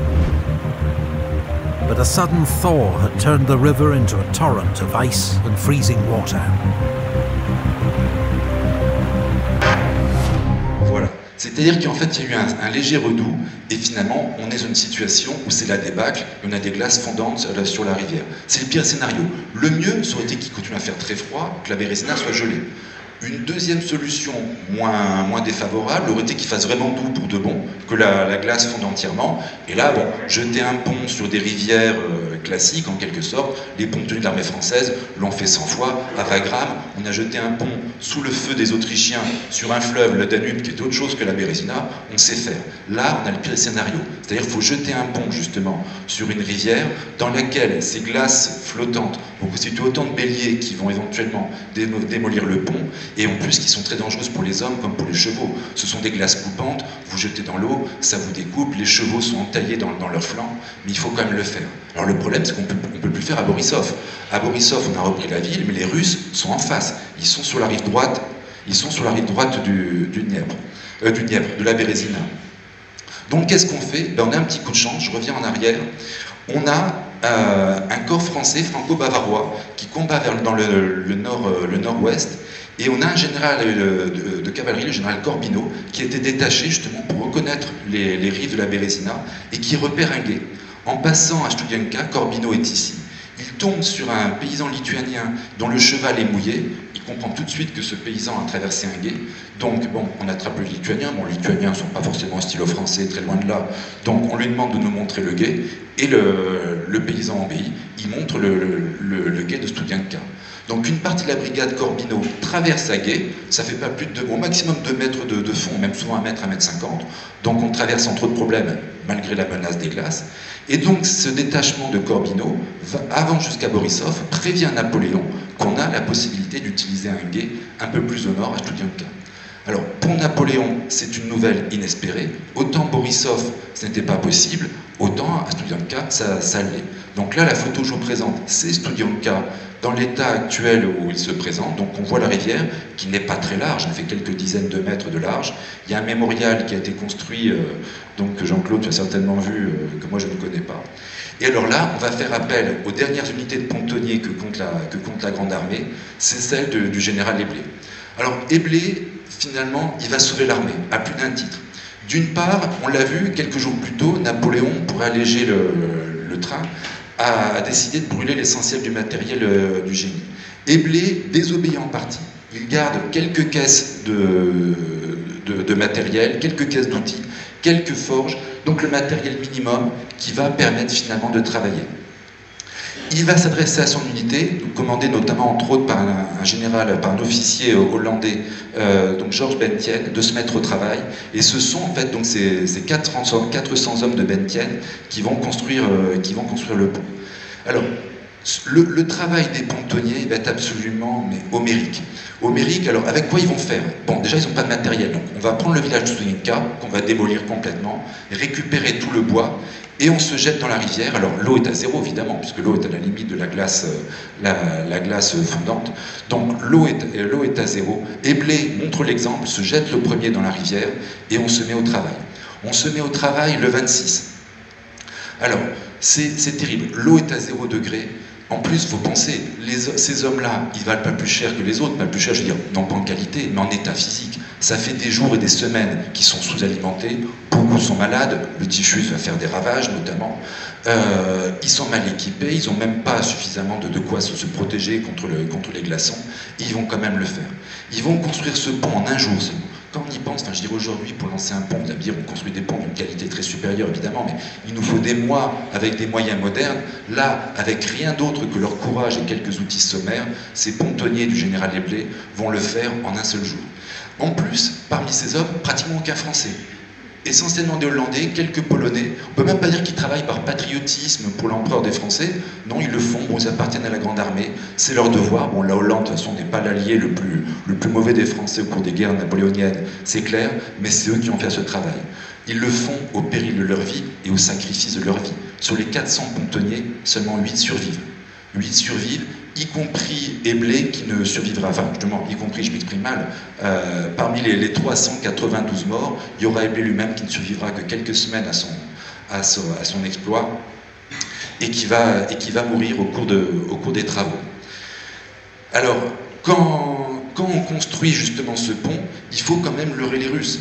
But a sudden thaw had turned the river into a torrent of ice and freezing water. Voilà. C'est-à-dire qu'en fait, il y a eu un léger redout, et finalement, on est dans une situation où c'est la débâcle, et on a des glaces fondantes sur la rivière. C'est le pire scénario. Le mieux, ça aurait été qu'il continue à faire très froid, que la Bérésina soit gelée. Une deuxième solution moins défavorable aurait été qu'il fasse vraiment doux pour de bon, que la glace fonde entièrement. Et là, bon, jeter un pont sur des rivières classiques, en quelque sorte, les pontonniers de l'armée française l'ont fait 100 fois. À Wagram, on a jeté un pont sous le feu des Autrichiens sur un fleuve, le Danube, qui est autre chose que la Bérésina, on sait faire. Là, on a le pire scénario. C'est-à-dire qu'il faut jeter un pont, justement, sur une rivière dans laquelle ces glaces flottantes vont constituer autant de béliers qui vont éventuellement démolir le pont, et en plus qui sont très dangereuses pour les hommes comme pour les chevaux. Ce sont des glaces coupantes, vous jetez dans l'eau, ça vous découpe, les chevaux sont entaillés dans leurs flancs, mais il faut quand même le faire. Alors le problème, c'est qu'on ne peut plus le faire à Borisov. À Borisov, on a repris la ville, mais les Russes sont en face. Ils sont sur la rive droite, du Dniepr, de la Bérésina. Donc qu'est-ce qu'on fait? Ben, on a un petit coup de chance, je reviens en arrière. On a un corps français, franco-bavarois, qui combat dans le nord-ouest, et on a un général de cavalerie, le général Corbino, qui était détaché justement pour reconnaître les rives de la Bérésina, et qui repère un guet. En passant à Studienka, Corbino est ici. Il tombe sur un paysan lituanien dont le cheval est mouillé. Il comprend tout de suite que ce paysan a traversé un gué. Donc, bon, on attrape le lituanien. Bon, les lituaniens ne sont pas forcément stylo-français, très loin de là. Donc, on lui demande de nous montrer le gué. Et le paysan obéit. Il montre le gué de Studienka. Donc, une partie de la brigade Corbino traverse à gué. Ça fait pas plus de au maximum 2 mètres de fond, même souvent 1 mètre, 1 mètre 50. Donc, on traverse sans trop de problèmes, malgré la menace des glaces. Et donc, ce détachement de Corbino avance jusqu'à Borisov, prévient Napoléon qu'on a la possibilité d'utiliser un gué un peu plus au nord, à Studienka. Alors, pour Napoléon, c'est une nouvelle inespérée. Autant Borisov, ce n'était pas possible, autant à Studienka, ça l'est. Donc là, la photo que je vous présente, c'est Studienka dans l'état actuel où il se présente. Donc on voit la rivière, qui n'est pas très large, elle fait quelques dizaines de mètres de large. Il y a un mémorial qui a été construit, donc que Jean-Claude, tu as certainement vu, que moi je ne connais pas. Et alors là, on va faire appel aux dernières unités de pontonniers que compte la Grande Armée, c'est celle du général Eblé. Alors Eblé, finalement, il va sauver l'armée, à plus d'un titre. D'une part, on l'a vu, quelques jours plus tôt, Napoléon, pour alléger le train, a décidé de brûler l'essentiel du matériel du génie. Eblé désobéit en partie. Il garde quelques caisses de matériel, quelques caisses d'outils, quelques forges, donc le matériel minimum qui va permettre finalement de travailler. Il va s'adresser à son unité, commandée notamment entre autres par un général, par un officier hollandais, donc Georges Bentienne, de se mettre au travail. Et ce sont en fait donc ces 400 hommes de Bentienne qui vont construire le pont. Alors, le travail des pontonniers va être absolument homérique. Homérique, alors avec quoi ils vont faire? Bon, déjà ils n'ont pas de matériel, donc on va prendre le village de Studienka, qu'on va démolir complètement, récupérer tout le bois, et on se jette dans la rivière. Alors l'eau est à zéro évidemment, puisque l'eau est à la limite de la glace fondante. Donc l'eau est à zéro. Eblé montre l'exemple, se jette le premier dans la rivière, et on se met au travail. On se met au travail le 26. Alors, c'est terrible. L'eau est à 0 degré. En plus, il faut penser, ces hommes-là, ils valent pas plus cher que les autres, pas plus cher, je veux dire, non pas en qualité, mais en état physique. Ça fait des jours et des semaines qu'ils sont sous-alimentés, beaucoup sont malades, le typhus va faire des ravages notamment, ils sont mal équipés, ils n'ont même pas suffisamment de quoi se protéger contre les glaçons, et ils vont quand même le faire. Ils vont construire ce pont en un jour seulement. Quand on y pense, enfin je dirais aujourd'hui, pour lancer un pont, vous allez me dire, on construit des ponts d'une qualité très supérieure évidemment, mais il nous faut des mois avec des moyens modernes. Là, avec rien d'autre que leur courage et quelques outils sommaires, ces pontonniers du général Eblé vont le faire en un seul jour. En plus, parmi ces hommes, pratiquement aucun Français. Essentiellement des Hollandais, quelques Polonais. On ne peut même pas dire qu'ils travaillent par patriotisme pour l'empereur des Français. Non, ils le font, bon, ils appartiennent à la Grande Armée, c'est leur devoir. Bon, la Hollande, de toute façon, n'est pas l'allié le plus mauvais des Français au cours des guerres napoléoniennes, c'est clair, mais c'est eux qui ont fait ce travail. Ils le font au péril de leur vie et au sacrifice de leur vie. Sur les 400 pontonniers, seulement 8 survivent. 8 survivent, y compris Eblé qui ne survivra, enfin justement, y compris, je m'exprime mal, parmi les 392 morts, il y aura Eblé lui-même qui ne survivra que quelques semaines à son exploit et qui va mourir au cours des travaux. Alors, quand on construit justement ce pont, il faut quand même leurrer les Russes.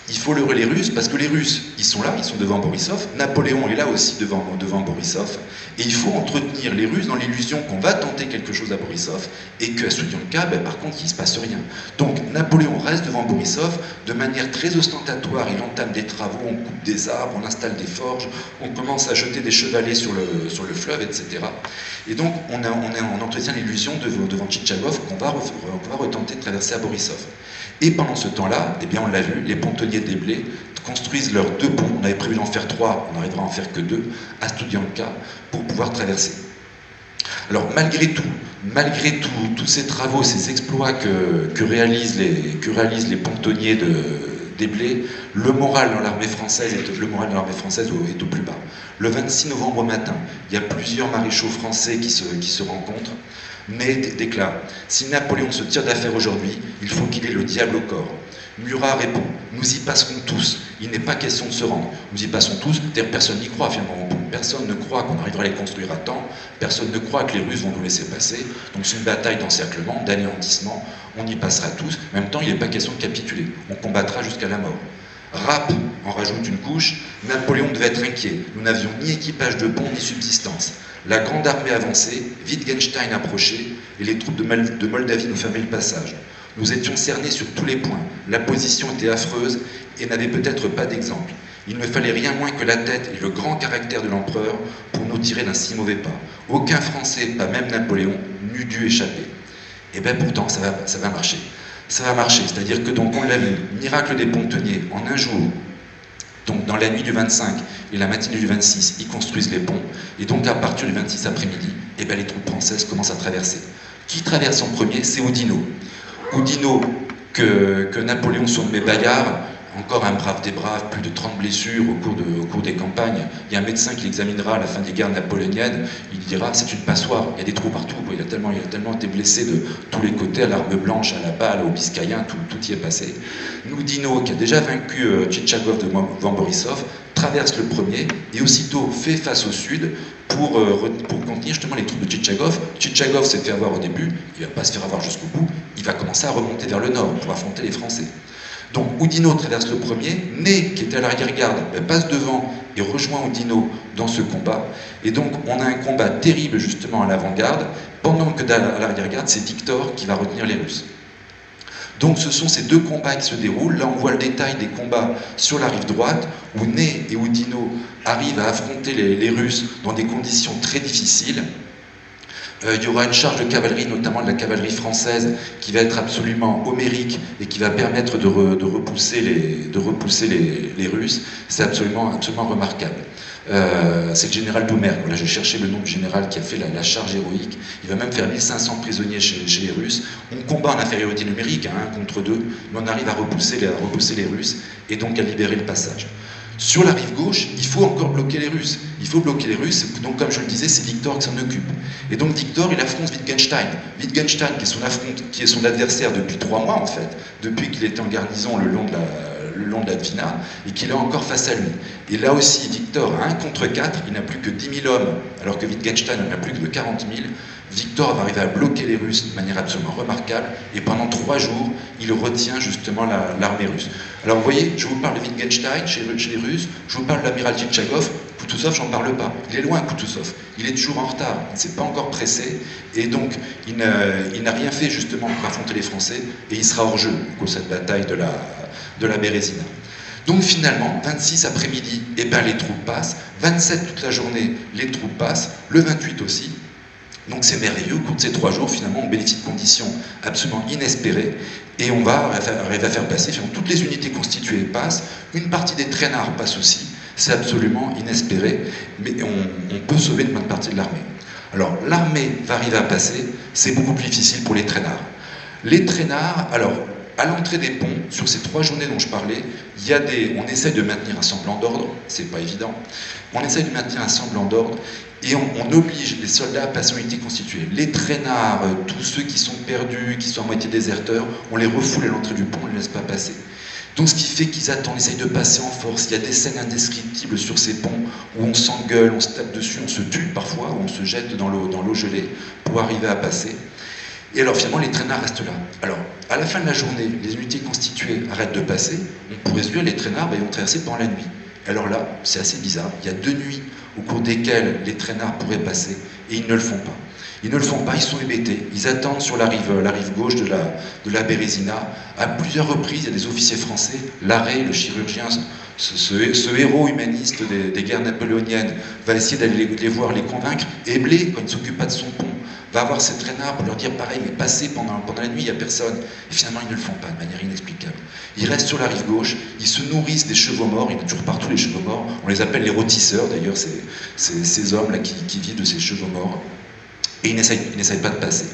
Il faut leurrer les Russes, parce que les Russes, ils sont là, ils sont devant Borisov, Napoléon est là aussi devant Borisov, et il faut entretenir les Russes dans l'illusion qu'on va tenter quelque chose à Borisov, et qu'à Studianka, ben, par contre, il ne se passe rien. Donc Napoléon reste devant Borisov, de manière très ostentatoire, il entame des travaux, on coupe des arbres, on installe des forges, on commence à jeter des chevalets sur le fleuve, etc. Et donc on entretient l'illusion devant Tchitchagov qu'on va retenter de traverser à Borisov. Et pendant ce temps-là, eh bien on l'a vu, les pontonniers des Blés construisent leurs 2 ponts, on avait prévu d'en faire 3, on n'arrivera à en faire que 2, à Studianka, pour pouvoir traverser. Alors malgré tous ces travaux, ces exploits que réalisent les pontonniers des Blés, le moral dans l'armée française est au plus bas. Le 26 novembre matin, il y a plusieurs maréchaux français qui se rencontrent. Mais déclare, si Napoléon se tire d'affaire aujourd'hui, il faut qu'il ait le diable au corps. Murat répond, nous y passerons tous, il n'est pas question de se rendre. Nous y passons tous, d'ailleurs personne n'y croit finalement. Personne ne croit qu'on arrivera à les construire à temps, personne ne croit que les Russes vont nous laisser passer. Donc c'est une bataille d'encerclement, d'anéantissement, on y passera tous. En même temps, il n'est pas question de capituler, on combattra jusqu'à la mort. Rapp en rajoute une couche, Napoléon devait être inquiet, nous n'avions ni équipage de pont ni subsistance. La grande armée avançait, Wittgenstein approchait, et les troupes de Moldavie nous fermaient le passage. Nous étions cernés sur tous les points, la position était affreuse et n'avait peut-être pas d'exemple. Il ne fallait rien moins que la tête et le grand caractère de l'empereur pour nous tirer d'un si mauvais pas. Aucun Français, pas même Napoléon, n'eût dû échapper. Et bien pourtant, ça va marcher. Ça va marcher, c'est-à-dire que donc on l'a vu, miracle des pontonniers, en un jour, donc dans la nuit du 25 et la matinée du 26, ils construisent les ponts, et donc à partir du 26 après-midi, eh ben, les troupes françaises commencent à traverser. Qui traverse en premier? C'est Oudinot. Oudinot, que Napoléon surnommait Bayard, encore un brave des braves, plus de 30 blessures au cours des campagnes. Il y a un médecin qui l'examinera à la fin des guerres napoléoniennes, il dira c'est une passoire, il y a des trous partout, il a tellement été blessé de tous les côtés, à l'arme blanche, à la balle, au biscayen, tout y est passé. Oudinot, qui a déjà vaincu Tchitchagov devant Borisov, traverse le premier et aussitôt fait face au sud pour contenir justement les troupes de Tchitchagov. Tchitchagov s'est fait avoir au début, il ne va pas se faire avoir jusqu'au bout, il va commencer à remonter vers le nord pour affronter les Français. Donc Oudinot traverse le premier, Ney, qui était à l'arrière-garde, passe devant et rejoint Oudinot dans ce combat. Et donc on a un combat terrible justement à l'avant-garde, pendant que à l'arrière-garde, c'est Victor qui va retenir les Russes. Donc ce sont ces 2 combats qui se déroulent. Là on voit le détail des combats sur la rive droite, où Ney et Oudinot arrivent à affronter les Russes dans des conditions très difficiles. Il y aura une charge de cavalerie, notamment de la cavalerie française, qui va être absolument homérique et qui va permettre de repousser les Russes. C'est absolument remarquable. C'est le général Doumergue. Voilà, je cherchais le nom du général qui a fait la charge héroïque. Il va même faire 1500 prisonniers chez les Russes. On combat en infériorité numérique, 1 contre 2, mais on arrive à repousser les Russes et donc à libérer le passage. Sur la rive gauche, il faut encore bloquer les Russes. Il faut bloquer les Russes, donc comme je le disais, c'est Victor qui s'en occupe. Et donc Victor, il affronte Wittgenstein. Wittgenstein, qui est son adversaire depuis 3 mois en fait, depuis qu'il était en garnison le long de la Dvina, et qu'il est encore face à lui. Et là aussi, Victor, à 1 contre 4, il n'a plus que 10 000 hommes, alors que Wittgenstein n'en a plus que de 40 000. Victor va arriver à bloquer les Russes de manière absolument remarquable, et pendant 3 jours, il retient justement l'armée russe. Alors vous voyez, je vous parle de Wittgenstein chez les Russes, je vous parle de l'amiral Tchitchagov, Kutuzov, j'en parle pas. Il est loin, Kutuzov. Il est toujours en retard, il ne s'est pas encore pressé, et donc il n'a rien fait justement pour affronter les Français, et il sera hors jeu pour cette bataille de la Bérésina. Donc finalement, 26 après-midi, eh ben, les troupes passent, 27 toute la journée, les troupes passent, le 28 aussi. Donc c'est merveilleux, au cours de ces 3 jours, finalement, on bénéficie de conditions absolument inespérées, et on va arriver à faire passer, finalement, toutes les unités constituées passent, une partie des traînards passe aussi, c'est absolument inespéré, mais on peut sauver une bonne partie de l'armée. Alors l'armée va arriver à passer, c'est beaucoup plus difficile pour les traînards. Les traînards, alors, à l'entrée des ponts, sur ces 3 journées dont je parlais, on essaie de maintenir un semblant d'ordre, c'est pas évident, on essaie de maintenir un semblant d'ordre, et on oblige les soldats à passer en unité constituée. Les traînards, tous ceux qui sont perdus, qui sont à moitié déserteurs, on les refoule à l'entrée du pont, on ne les laisse pas passer. Donc ce qui fait qu'ils attendent, essayent de passer en force. Il y a des scènes indescriptibles sur ces ponts où on s'engueule, on se tape dessus, on se tue parfois, où on se jette dans l'eau gelée pour arriver à passer. Et alors finalement, les traînards restent là. Alors, à la fin de la journée, les unités constituées arrêtent de passer. On pourrait se dire, les traînards ils vont traverser pendant la nuit. Alors là, c'est assez bizarre. Il y a 2 nuits au cours desquelles les traînards pourraient passer, et ils ne le font pas. Ils ne le font pas, ils sont hébétés. Ils attendent sur la rive gauche de la Bérésina. À plusieurs reprises, il y a des officiers français, Larrey, le chirurgien, ce héros humaniste des guerres napoléoniennes, va essayer d'aller les voir, les convaincre. Et Blé, quand il ne s'occupe pas de son pont, va avoir ces traînards pour leur dire pareil, mais passez pendant la nuit, il n'y a personne. Et finalement, ils ne le font pas de manière inexplicable. Ils restent sur la rive gauche, ils se nourrissent des chevaux morts, il y en a toujours partout les chevaux morts. On les appelle les rôtisseurs, d'ailleurs, ces hommes-là qui vivent de ces chevaux morts. Et ils n'essayent pas de passer.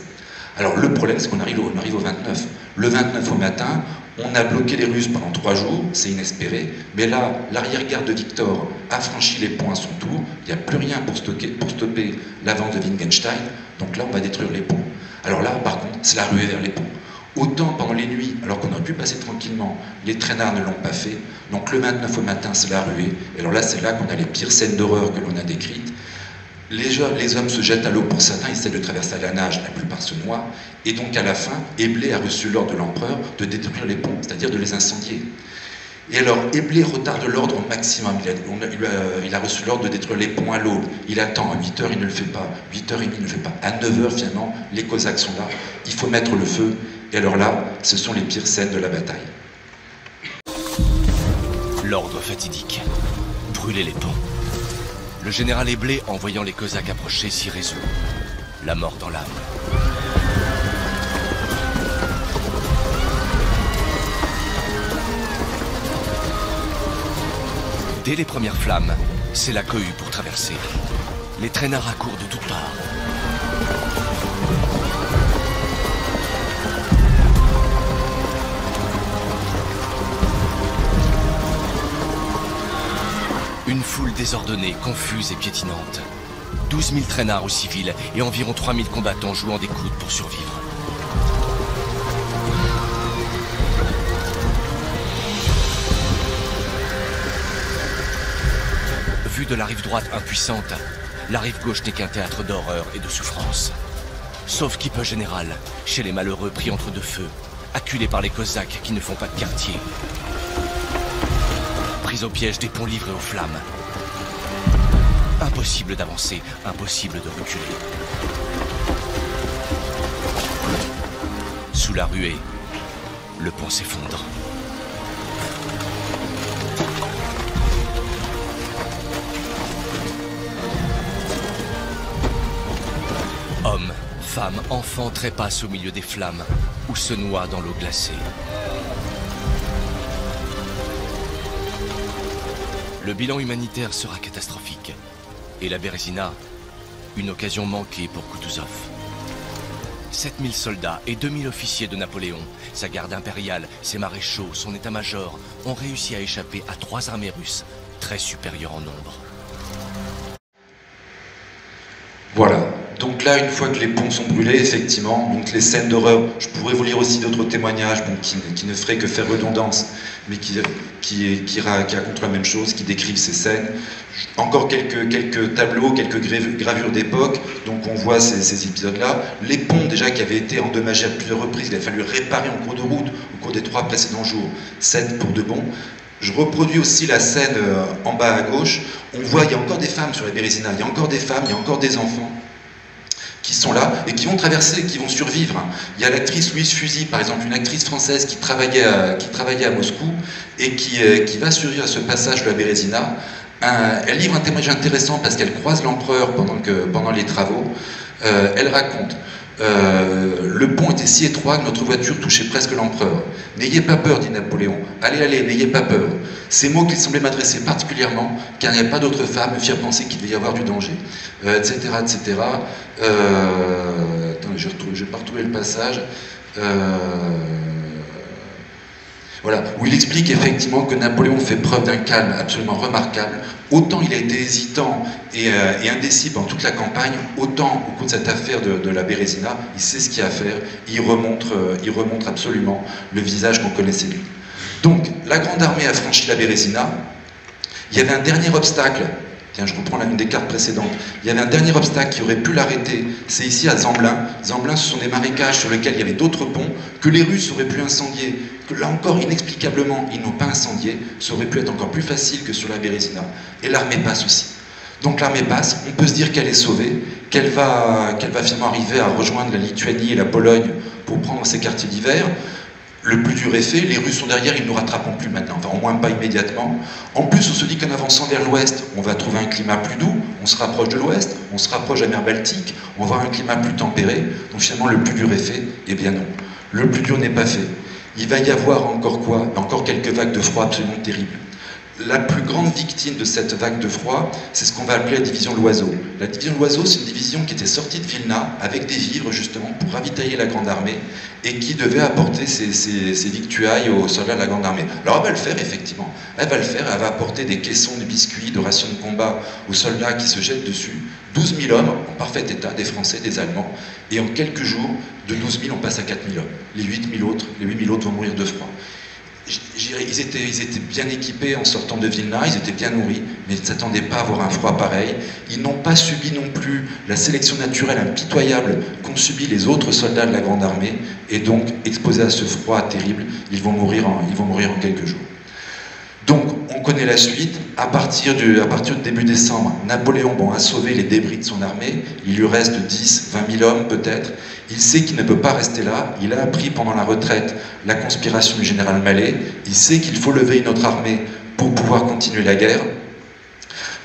Alors le problème, c'est qu'on arrive au 29. Le 29 au matin, on a bloqué les Russes pendant 3 jours, c'est inespéré, mais là, l'arrière-garde de Victor a franchi les ponts à son tour, il n'y a plus rien pour stopper l'avance de Wittgenstein, donc là, on va détruire les ponts. Alors là, par contre, c'est la ruée vers les ponts. Autant pendant les nuits, alors qu'on aurait pu passer tranquillement, les traînards ne l'ont pas fait, donc le 29 au matin, c'est la ruée, et alors là, c'est là qu'on a les pires scènes d'horreur que l'on a décrites. Les hommes se jettent à l'eau pour certains, ils essaient de traverser à la nage, la plupart se noient, et donc à la fin, Éblé a reçu l'ordre de l'empereur de détruire les ponts, c'est-à-dire de les incendier. Et alors, Éblé retarde l'ordre au maximum, il a reçu l'ordre de détruire les ponts à l'aube, il attend, à 8h il ne le fait pas, 8h30 il ne le fait pas, à 9h finalement, les Cosaques sont là, il faut mettre le feu, et alors là, ce sont les pires scènes de la bataille. L'ordre fatidique, brûler les ponts. Le général Éblé, en voyant les Cosaques approcher, s'y résout. La mort dans l'âme. Dès les premières flammes, c'est la cohue pour traverser. Les traînards accourent de toutes parts. Une foule désordonnée, confuse et piétinante. 12 000 traînards ou civils et environ 3 000 combattants jouant des coudes pour survivre. Vue de la rive droite impuissante, la rive gauche n'est qu'un théâtre d'horreur et de souffrance. Sauf qui peut général, chez les malheureux pris entre deux feux, acculés par les Cosaques qui ne font pas de quartier. Pris au piège des ponts livrés aux flammes. Impossible d'avancer, impossible de reculer. Sous la ruée, le pont s'effondre. Hommes, femmes, enfants trépassent au milieu des flammes ou se noient dans l'eau glacée. Le bilan humanitaire sera catastrophique. Et la Bérésina, une occasion manquée pour Kutuzov. 7000 soldats et 2000 officiers de Napoléon, sa garde impériale, ses maréchaux, son état-major, ont réussi à échapper à 3 armées russes, très supérieures en nombre. Voilà. Donc là, une fois que les ponts sont brûlés, effectivement, donc les scènes d'horreur, je pourrais vous lire aussi d'autres témoignages qui ne feraient que faire redondance, mais qui racontent la même chose, qui décrivent ces scènes. Encore quelques tableaux, quelques gravures d'époque, donc on voit ces épisodes-là. Les ponts, déjà, qui avaient été endommagés à plusieurs reprises, il a fallu réparer en cours de route, au cours des 3 précédents jours, 7 pour de bon. Je reproduis aussi la scène en bas à gauche. On voit, il y a encore des femmes sur la Bérésina, il y a encore des femmes, il y a encore des enfants qui sont là et qui vont traverser, qui vont survivre. Il y a l'actrice Louise Fusy, par exemple, une actrice française qui travaillait à Moscou et qui va survivre à ce passage de la Bérésina. Elle livre un témoignage intéressant parce qu'elle croise l'empereur pendant les travaux. Elle raconte le pont était si étroit que notre voiture touchait presque l'empereur. N'ayez pas peur, dit Napoléon. Allez, allez, n'ayez pas peur. Ces mots qu'il semblait m'adresser particulièrement, car il n'y a pas d'autres femmes, me firent penser qu'il devait y avoir du danger, etc., etc. Attendez, je vais pas retrouver le passage. Voilà, où il explique effectivement que Napoléon fait preuve d'un calme absolument remarquable. Autant il a été hésitant et indécis pendant toute la campagne, autant au cours de cette affaire de la Bérésina, il sait ce qu'il y a à faire, il remontre absolument le visage qu'on connaissait de lui. Donc, la Grande Armée a franchi la Bérésina. Il y avait un dernier obstacle Tiens, je reprends une des cartes précédentes. Il y avait un dernier obstacle qui aurait pu l'arrêter. C'est ici à Zemplin. Zemplin, ce sont des marécages sur lesquels il y avait d'autres ponts que les Russes auraient pu incendier. Que là encore, inexplicablement, ils n'ont pas incendié. Ça aurait pu être encore plus facile que sur la Bérésina. Et l'armée passe aussi. Donc l'armée passe, on peut se dire qu'elle est sauvée, qu'elle va finalement arriver à rejoindre la Lituanie et la Pologne pour prendre ses quartiers d'hiver. Le plus dur est fait, les Russes sont derrière, ils ne nous rattraperont plus maintenant, enfin au moins pas immédiatement. En plus, on se dit qu'en avançant vers l'ouest, on va trouver un climat plus doux, on se rapproche de l'ouest, on se rapproche de la mer Baltique, on va avoir un climat plus tempéré, donc finalement le plus dur est fait. Eh bien non, le plus dur n'est pas fait. Il va y avoir encore quoi? Encore quelques vagues de froid absolument terribles. La plus grande victime de cette vague de froid, c'est ce qu'on va appeler la division de l'Oiseau. La division de l'Oiseau, c'est une division qui était sortie de Vilna avec des vivres justement pour ravitailler la Grande Armée et qui devait apporter ses victuailles aux soldats de la Grande Armée. Alors elle va le faire effectivement, elle va le faire, elle va apporter des caissons de biscuits, de rations de combat aux soldats qui se jettent dessus. 12 000 hommes en parfait état, des Français, des Allemands, et en quelques jours, de 12 000 on passe à 4 000 hommes. Les 8 000 autres vont mourir de froid. Ils étaient bien équipés en sortant de Vilna, ils étaient bien nourris, mais ils ne s'attendaient pas à avoir un froid pareil. Ils n'ont pas subi non plus la sélection naturelle impitoyable qu'ont subi les autres soldats de la Grande Armée, et donc, exposés à ce froid terrible, ils vont mourir en quelques jours. Donc, on connaît la suite. À partir du début décembre, Napoléon a sauvé les débris de son armée. Il lui reste 10, 20 000 hommes peut-être. Il sait qu'il ne peut pas rester là. Il a appris pendant la retraite la conspiration du général Mallet. Il sait qu'il faut lever une autre armée pour pouvoir continuer la guerre.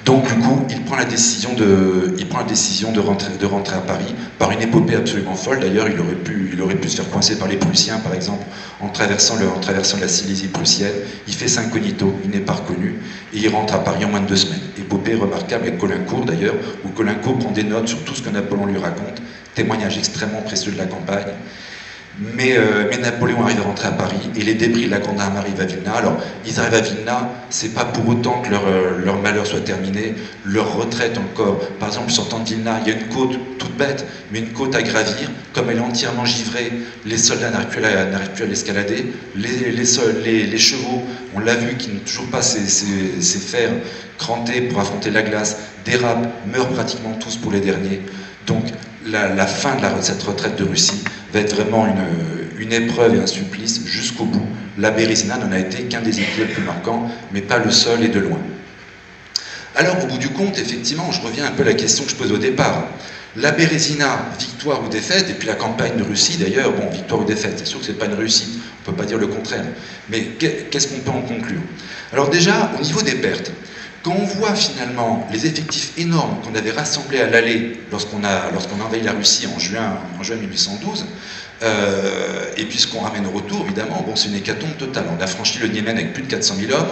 Donc du coup, il prend la décision de rentrer à Paris par une épopée absolument folle. D'ailleurs, il aurait pu se faire coincer par les Prussiens, par exemple, en traversant la Silésie prussienne. Il fait ça incognito, il n'est pas reconnu, et il rentre à Paris en moins de 2 semaines. Épopée remarquable avec Caulaincourt, d'ailleurs, où Caulaincourt prend des notes sur tout ce que Napoléon lui raconte, témoignage extrêmement précieux de la campagne. Mais Napoléon arrive à rentrer à Paris et les débris de la Grande Armée arrivent à Vilna. Alors, ils arrivent à Vilna, c'est pas pour autant que leur malheur soit terminé, leur retraite encore. Par exemple, sortant de Vilna, il y a une côte toute bête, mais une côte à gravir. Comme elle est entièrement givrée, les soldats n'arrivent plus à l'escalader. Les chevaux, on l'a vu, qui n'ont toujours pas ces fers crantés pour affronter la glace, dérapent, meurent pratiquement tous pour les derniers. Donc, la fin de cette retraite de Russie va être vraiment une épreuve et un supplice jusqu'au bout. La Bérésina n'en a été qu'un des épisodes plus marquants, mais pas le seul et de loin. Alors, au bout du compte, effectivement, je reviens un peu à la question que je posais au départ. La Bérésina, victoire ou défaite, et puis la campagne de Russie d'ailleurs, bon, victoire ou défaite, c'est sûr que ce n'est pas une réussite, on ne peut pas dire le contraire. Mais qu'est-ce qu'on peut en conclure? Alors déjà, au niveau des pertes, quand on voit finalement les effectifs énormes qu'on avait rassemblés à l'aller lorsqu'on a envahi la Russie en juin 1812, et puis ce qu'on ramène au retour, évidemment, bon, c'est une hécatombe totale. On a franchi le Niémen avec plus de 400 000 hommes,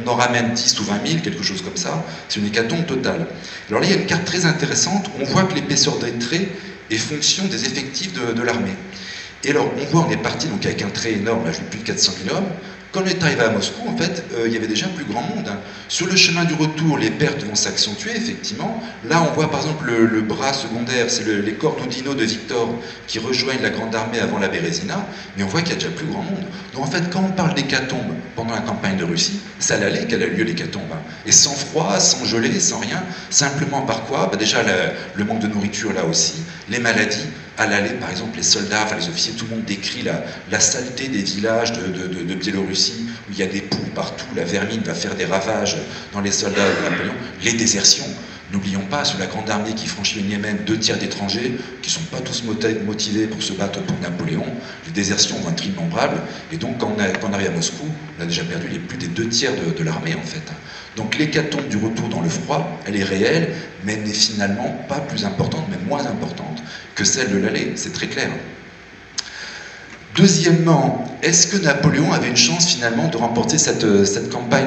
on en ramène 10 ou 20 000, quelque chose comme ça, c'est une hécatombe totale. Alors là, il y a une carte très intéressante, on voit que l'épaisseur des traits est fonction des effectifs de l'armée. Et alors, on voit, on est parti donc avec un trait énorme, là, plus de 400 000 hommes. Quand on est arrivé à Moscou, en fait, il y avait déjà plus grand monde. Hein. Sur le chemin du retour, les pertes vont s'accentuer, effectivement. Là, on voit par exemple le bras secondaire, c'est les corps d'Oudinot de Victor qui rejoignent la Grande Armée avant la Bérésina, mais on voit qu'il y a déjà plus grand monde. Donc en fait, quand on parle d'hécatombe pendant la campagne de Russie, c'est à l'aller qu'elle a lieu l'hécatombe. Hein. Et sans froid, sans gelée, sans rien, simplement par quoi? Déjà le manque de nourriture là aussi, les maladies. À l'aller, par exemple, les soldats, enfin les officiers, tout le monde décrit la saleté des villages de Biélorussie, où il y a des poux partout, la vermine va faire des ravages dans les soldats de Napoléon, les désertions. N'oublions pas, sur la Grande Armée qui franchit le Niémen, 2 tiers d'étrangers, qui ne sont pas tous motivés pour se battre pour Napoléon. Les désertions vont être innombrables, et donc quand on arrive à Moscou, on a déjà perdu plus des 2 tiers de l'armée, en fait. Donc l'hécatombe du retour dans le froid, elle est réelle, mais elle n'est finalement pas plus importante, mais moins importante que celle de l'aller, c'est très clair. Deuxièmement, est-ce que Napoléon avait une chance finalement de remporter cette campagne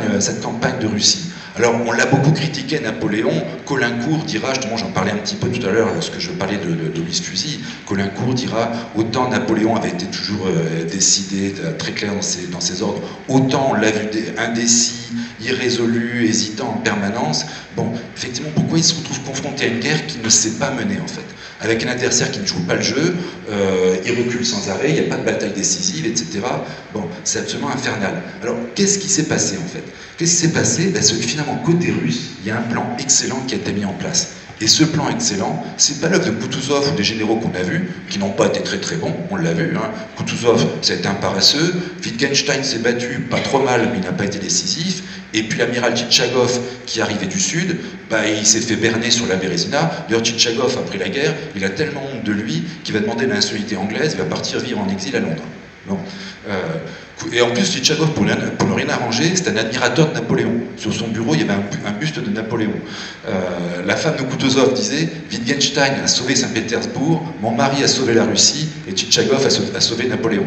de Russie? Alors, on l'a beaucoup critiqué, Napoléon. Caulaincourt dira, justement, j'en parlais un petit peu tout à l'heure lorsque je parlais de Louis Fusy, Caulaincourt dira, autant Napoléon avait été toujours décidé, très clair dans ses ordres, autant on l'a vu indécis, irrésolu, hésitant en permanence. Bon, effectivement, pourquoi il se retrouve confronté à une guerre qu'il ne sait pas mener, en fait? avec un adversaire qui ne joue pas le jeu, il recule sans arrêt, il n'y a pas de bataille décisive, etc. Bon, c'est absolument infernal. Alors, qu'est-ce qui s'est passé en fait? Qu'est-ce qui s'est passé? C'est que finalement, côté russe, il y a un plan excellent qui a été mis en place. Et ce plan excellent, c'est pas l'œuvre de Kutuzov ou des généraux qu'on a vus, qui n'ont pas été très très bons, on l'a vu. Hein. Kutuzov, ça a été un paresseux. Wittgenstein s'est battu pas trop mal, mais il n'a pas été décisif. Et puis l'amiral Tchitchagov, qui arrivait du sud, il s'est fait berner sur la Bérésina. D'ailleurs, Tchitchagov, après la guerre, il a tellement honte de lui qu'il va demander la nationalité anglaise, il va partir vivre en exil à Londres. Bon. Et en plus, Tchitchagov, pour ne rien arranger, c'est un admirateur de Napoléon. Sur son bureau, il y avait un buste de Napoléon. La femme de Kutuzov disait « Wittgenstein a sauvé Saint-Pétersbourg, mon mari a sauvé la Russie, et Tchitchagov a sauvé Napoléon. »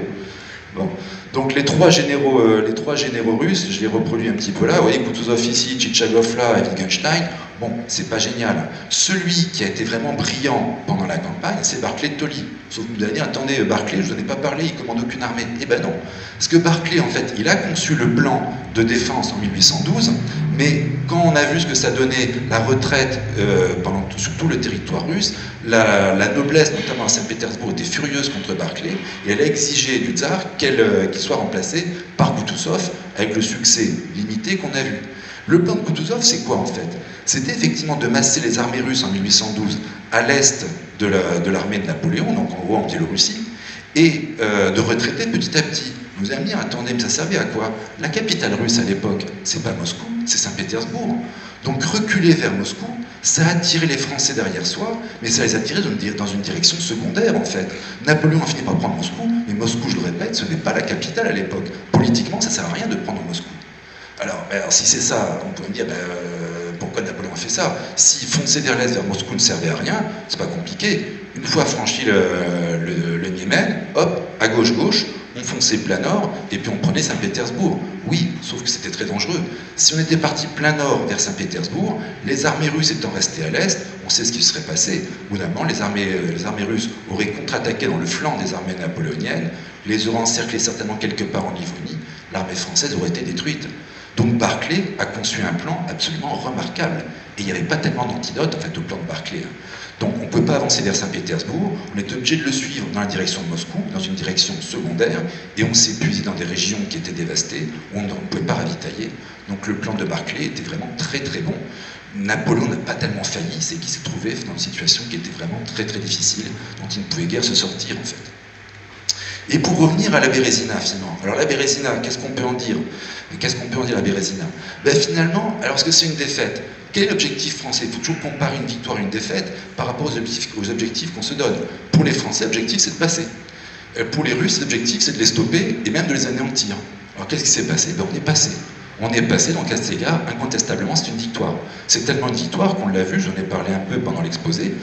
Bon. Donc les trois généraux russes, je les reproduis un petit peu là. Vous voyez, Kutuzov ici, Tchitchagov là, et Wittgenstein. Bon, c'est pas génial. Celui qui a été vraiment brillant pendant la campagne, c'est Barclay de Tolly. Sauf que vous allez dire, attendez, Barclay, je vous en ai pas parlé, il commande aucune armée. Eh ben non. Parce que Barclay, en fait, il a conçu le plan de défense en 1812, mais quand on a vu ce que ça donnait, la retraite sur tout le territoire russe, la noblesse, notamment à Saint-Pétersbourg, était furieuse contre Barclay, et elle a exigé du tsar qu'il soit remplacé par Kutuzov, avec le succès limité qu'on a vu. Le plan de Kutuzov, c'est quoi en fait? C'était effectivement de masser les armées russes en 1812 à l'est de l'armée de Napoléon, donc en gros en Biélorussie, et de retraiter petit à petit. Vous allez me dire, attendez, mais ça servait à quoi? La capitale russe à l'époque, c'est pas Moscou, c'est Saint-Pétersbourg. Donc reculer vers Moscou, ça a attiré les Français derrière soi, mais ça les a attirés dans une direction secondaire en fait. Napoléon a fini par prendre Moscou, mais Moscou, je le répète, ce n'est pas la capitale à l'époque. Politiquement, ça ne sert à rien de prendre Moscou. Alors si c'est ça, on peut me dire, pourquoi Napoléon a fait ça? Si foncer vers l'est vers Moscou ne servait à rien, c'est pas compliqué. Une fois franchi le Niemen, hop, à gauche-gauche, on fonçait plein nord, et puis on prenait Saint-Pétersbourg. Oui, sauf que c'était très dangereux. Si on était parti plein nord vers Saint-Pétersbourg, les armées russes étant restées à l'est, on sait ce qui serait passé. Au bout d'un moment, les armées russes auraient contre-attaqué dans le flanc des armées napoléoniennes, les auraient encerclées certainement quelque part en Livonie, l'armée française aurait été détruite. Donc Barclay a conçu un plan absolument remarquable. Et il n'y avait pas tellement d'antidotes en fait, au plan de Barclay. Donc on ne peut pas avancer vers Saint-Pétersbourg, on est obligé de le suivre dans la direction de Moscou, dans une direction secondaire, et on s'est épuisé dans des régions qui étaient dévastées, où on ne pouvait pas ravitailler. Donc le plan de Barclay était vraiment très très bon. Napoléon n'a pas tellement failli, c'est qu'il s'est trouvé dans une situation qui était vraiment très très difficile, dont il ne pouvait guère se sortir en fait. Et pour revenir à la Bérésina, finalement. Alors la Bérésina, qu'est-ce qu'on peut en dire? Qu'est-ce qu'on peut en dire la Bérésina? Finalement, alors est-ce que c'est une défaite? Quel est l'objectif français? Il faut toujours comparer une victoire et une défaite par rapport aux objectifs qu'on se donne. Pour les Français, l'objectif c'est de passer. Pour les Russes, l'objectif c'est de les stopper et même de les anéantir. Alors qu'est-ce qui s'est passé? On est passé. On est passé, donc à cet égard, incontestablement, c'est une victoire. C'est tellement une victoire qu'on l'a vu, j'en ai parlé un peu pendant l'exposé.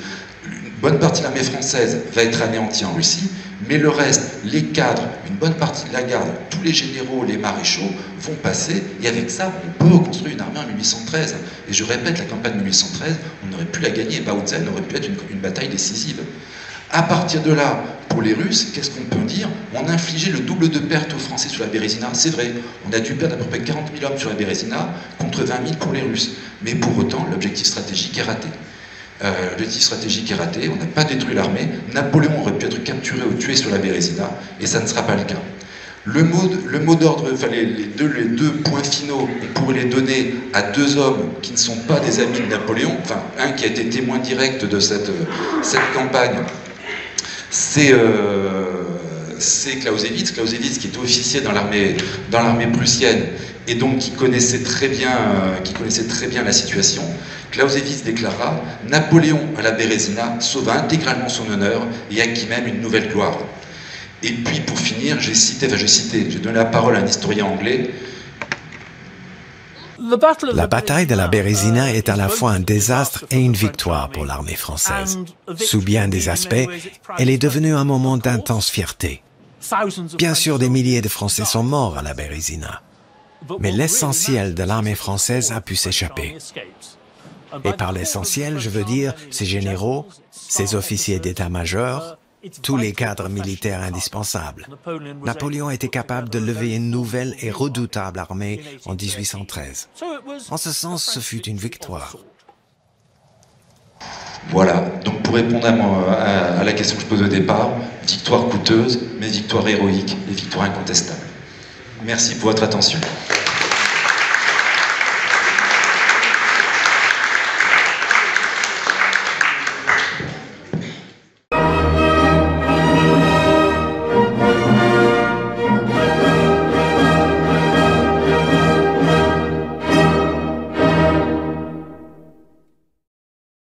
Une bonne partie de l'armée française va être anéantie en Russie, mais le reste, les cadres, une bonne partie de la garde, tous les généraux, les maréchaux vont passer, et avec ça, on peut construire une armée en 1813. Et je répète, la campagne de 1813, on aurait pu la gagner, Bautzen aurait pu être une bataille décisive. À partir de là, pour les Russes, qu'est-ce qu'on peut dire? On a infligé le double de pertes aux Français sur la Bérésina, c'est vrai. On a dû perdre à peu près 40 000 hommes sur la Bérésina, contre 20 000 pour les Russes. Mais pour autant, l'objectif stratégique est raté. L'objectif stratégique est raté, on n'a pas détruit l'armée. Napoléon aurait pu être capturé ou tué sur la Bérésina, et ça ne sera pas le cas. Le mot d'ordre, enfin, les deux points finaux, on pourrait les donner à deux hommes qui ne sont pas des amis de Napoléon, enfin, un qui a été témoin direct de cette campagne, c'est Clausewitz. Clausewitz qui était officier dans l'armée prussienne et donc qui connaissait très bien la situation. Clausewitz déclara « Napoléon à la Bérésina sauva intégralement son honneur et acquit même une nouvelle gloire ». Et puis pour finir, j'ai donné la parole à un historien anglais. La bataille de la Bérésina est à la fois un désastre et une victoire pour l'armée française. Sous bien des aspects, elle est devenue un moment d'intense fierté. Bien sûr, des milliers de Français sont morts à la Bérésina, mais l'essentiel de l'armée française a pu s'échapper. Et par l'essentiel, je veux dire ses généraux, ses officiers d'état-major, tous les cadres militaires indispensables. Napoléon était capable de lever une nouvelle et redoutable armée en 1813. En ce sens, ce fut une victoire. Voilà, donc pour répondre à la question que je pose au départ, victoire coûteuse, mais victoire héroïque et victoire incontestable. Merci pour votre attention.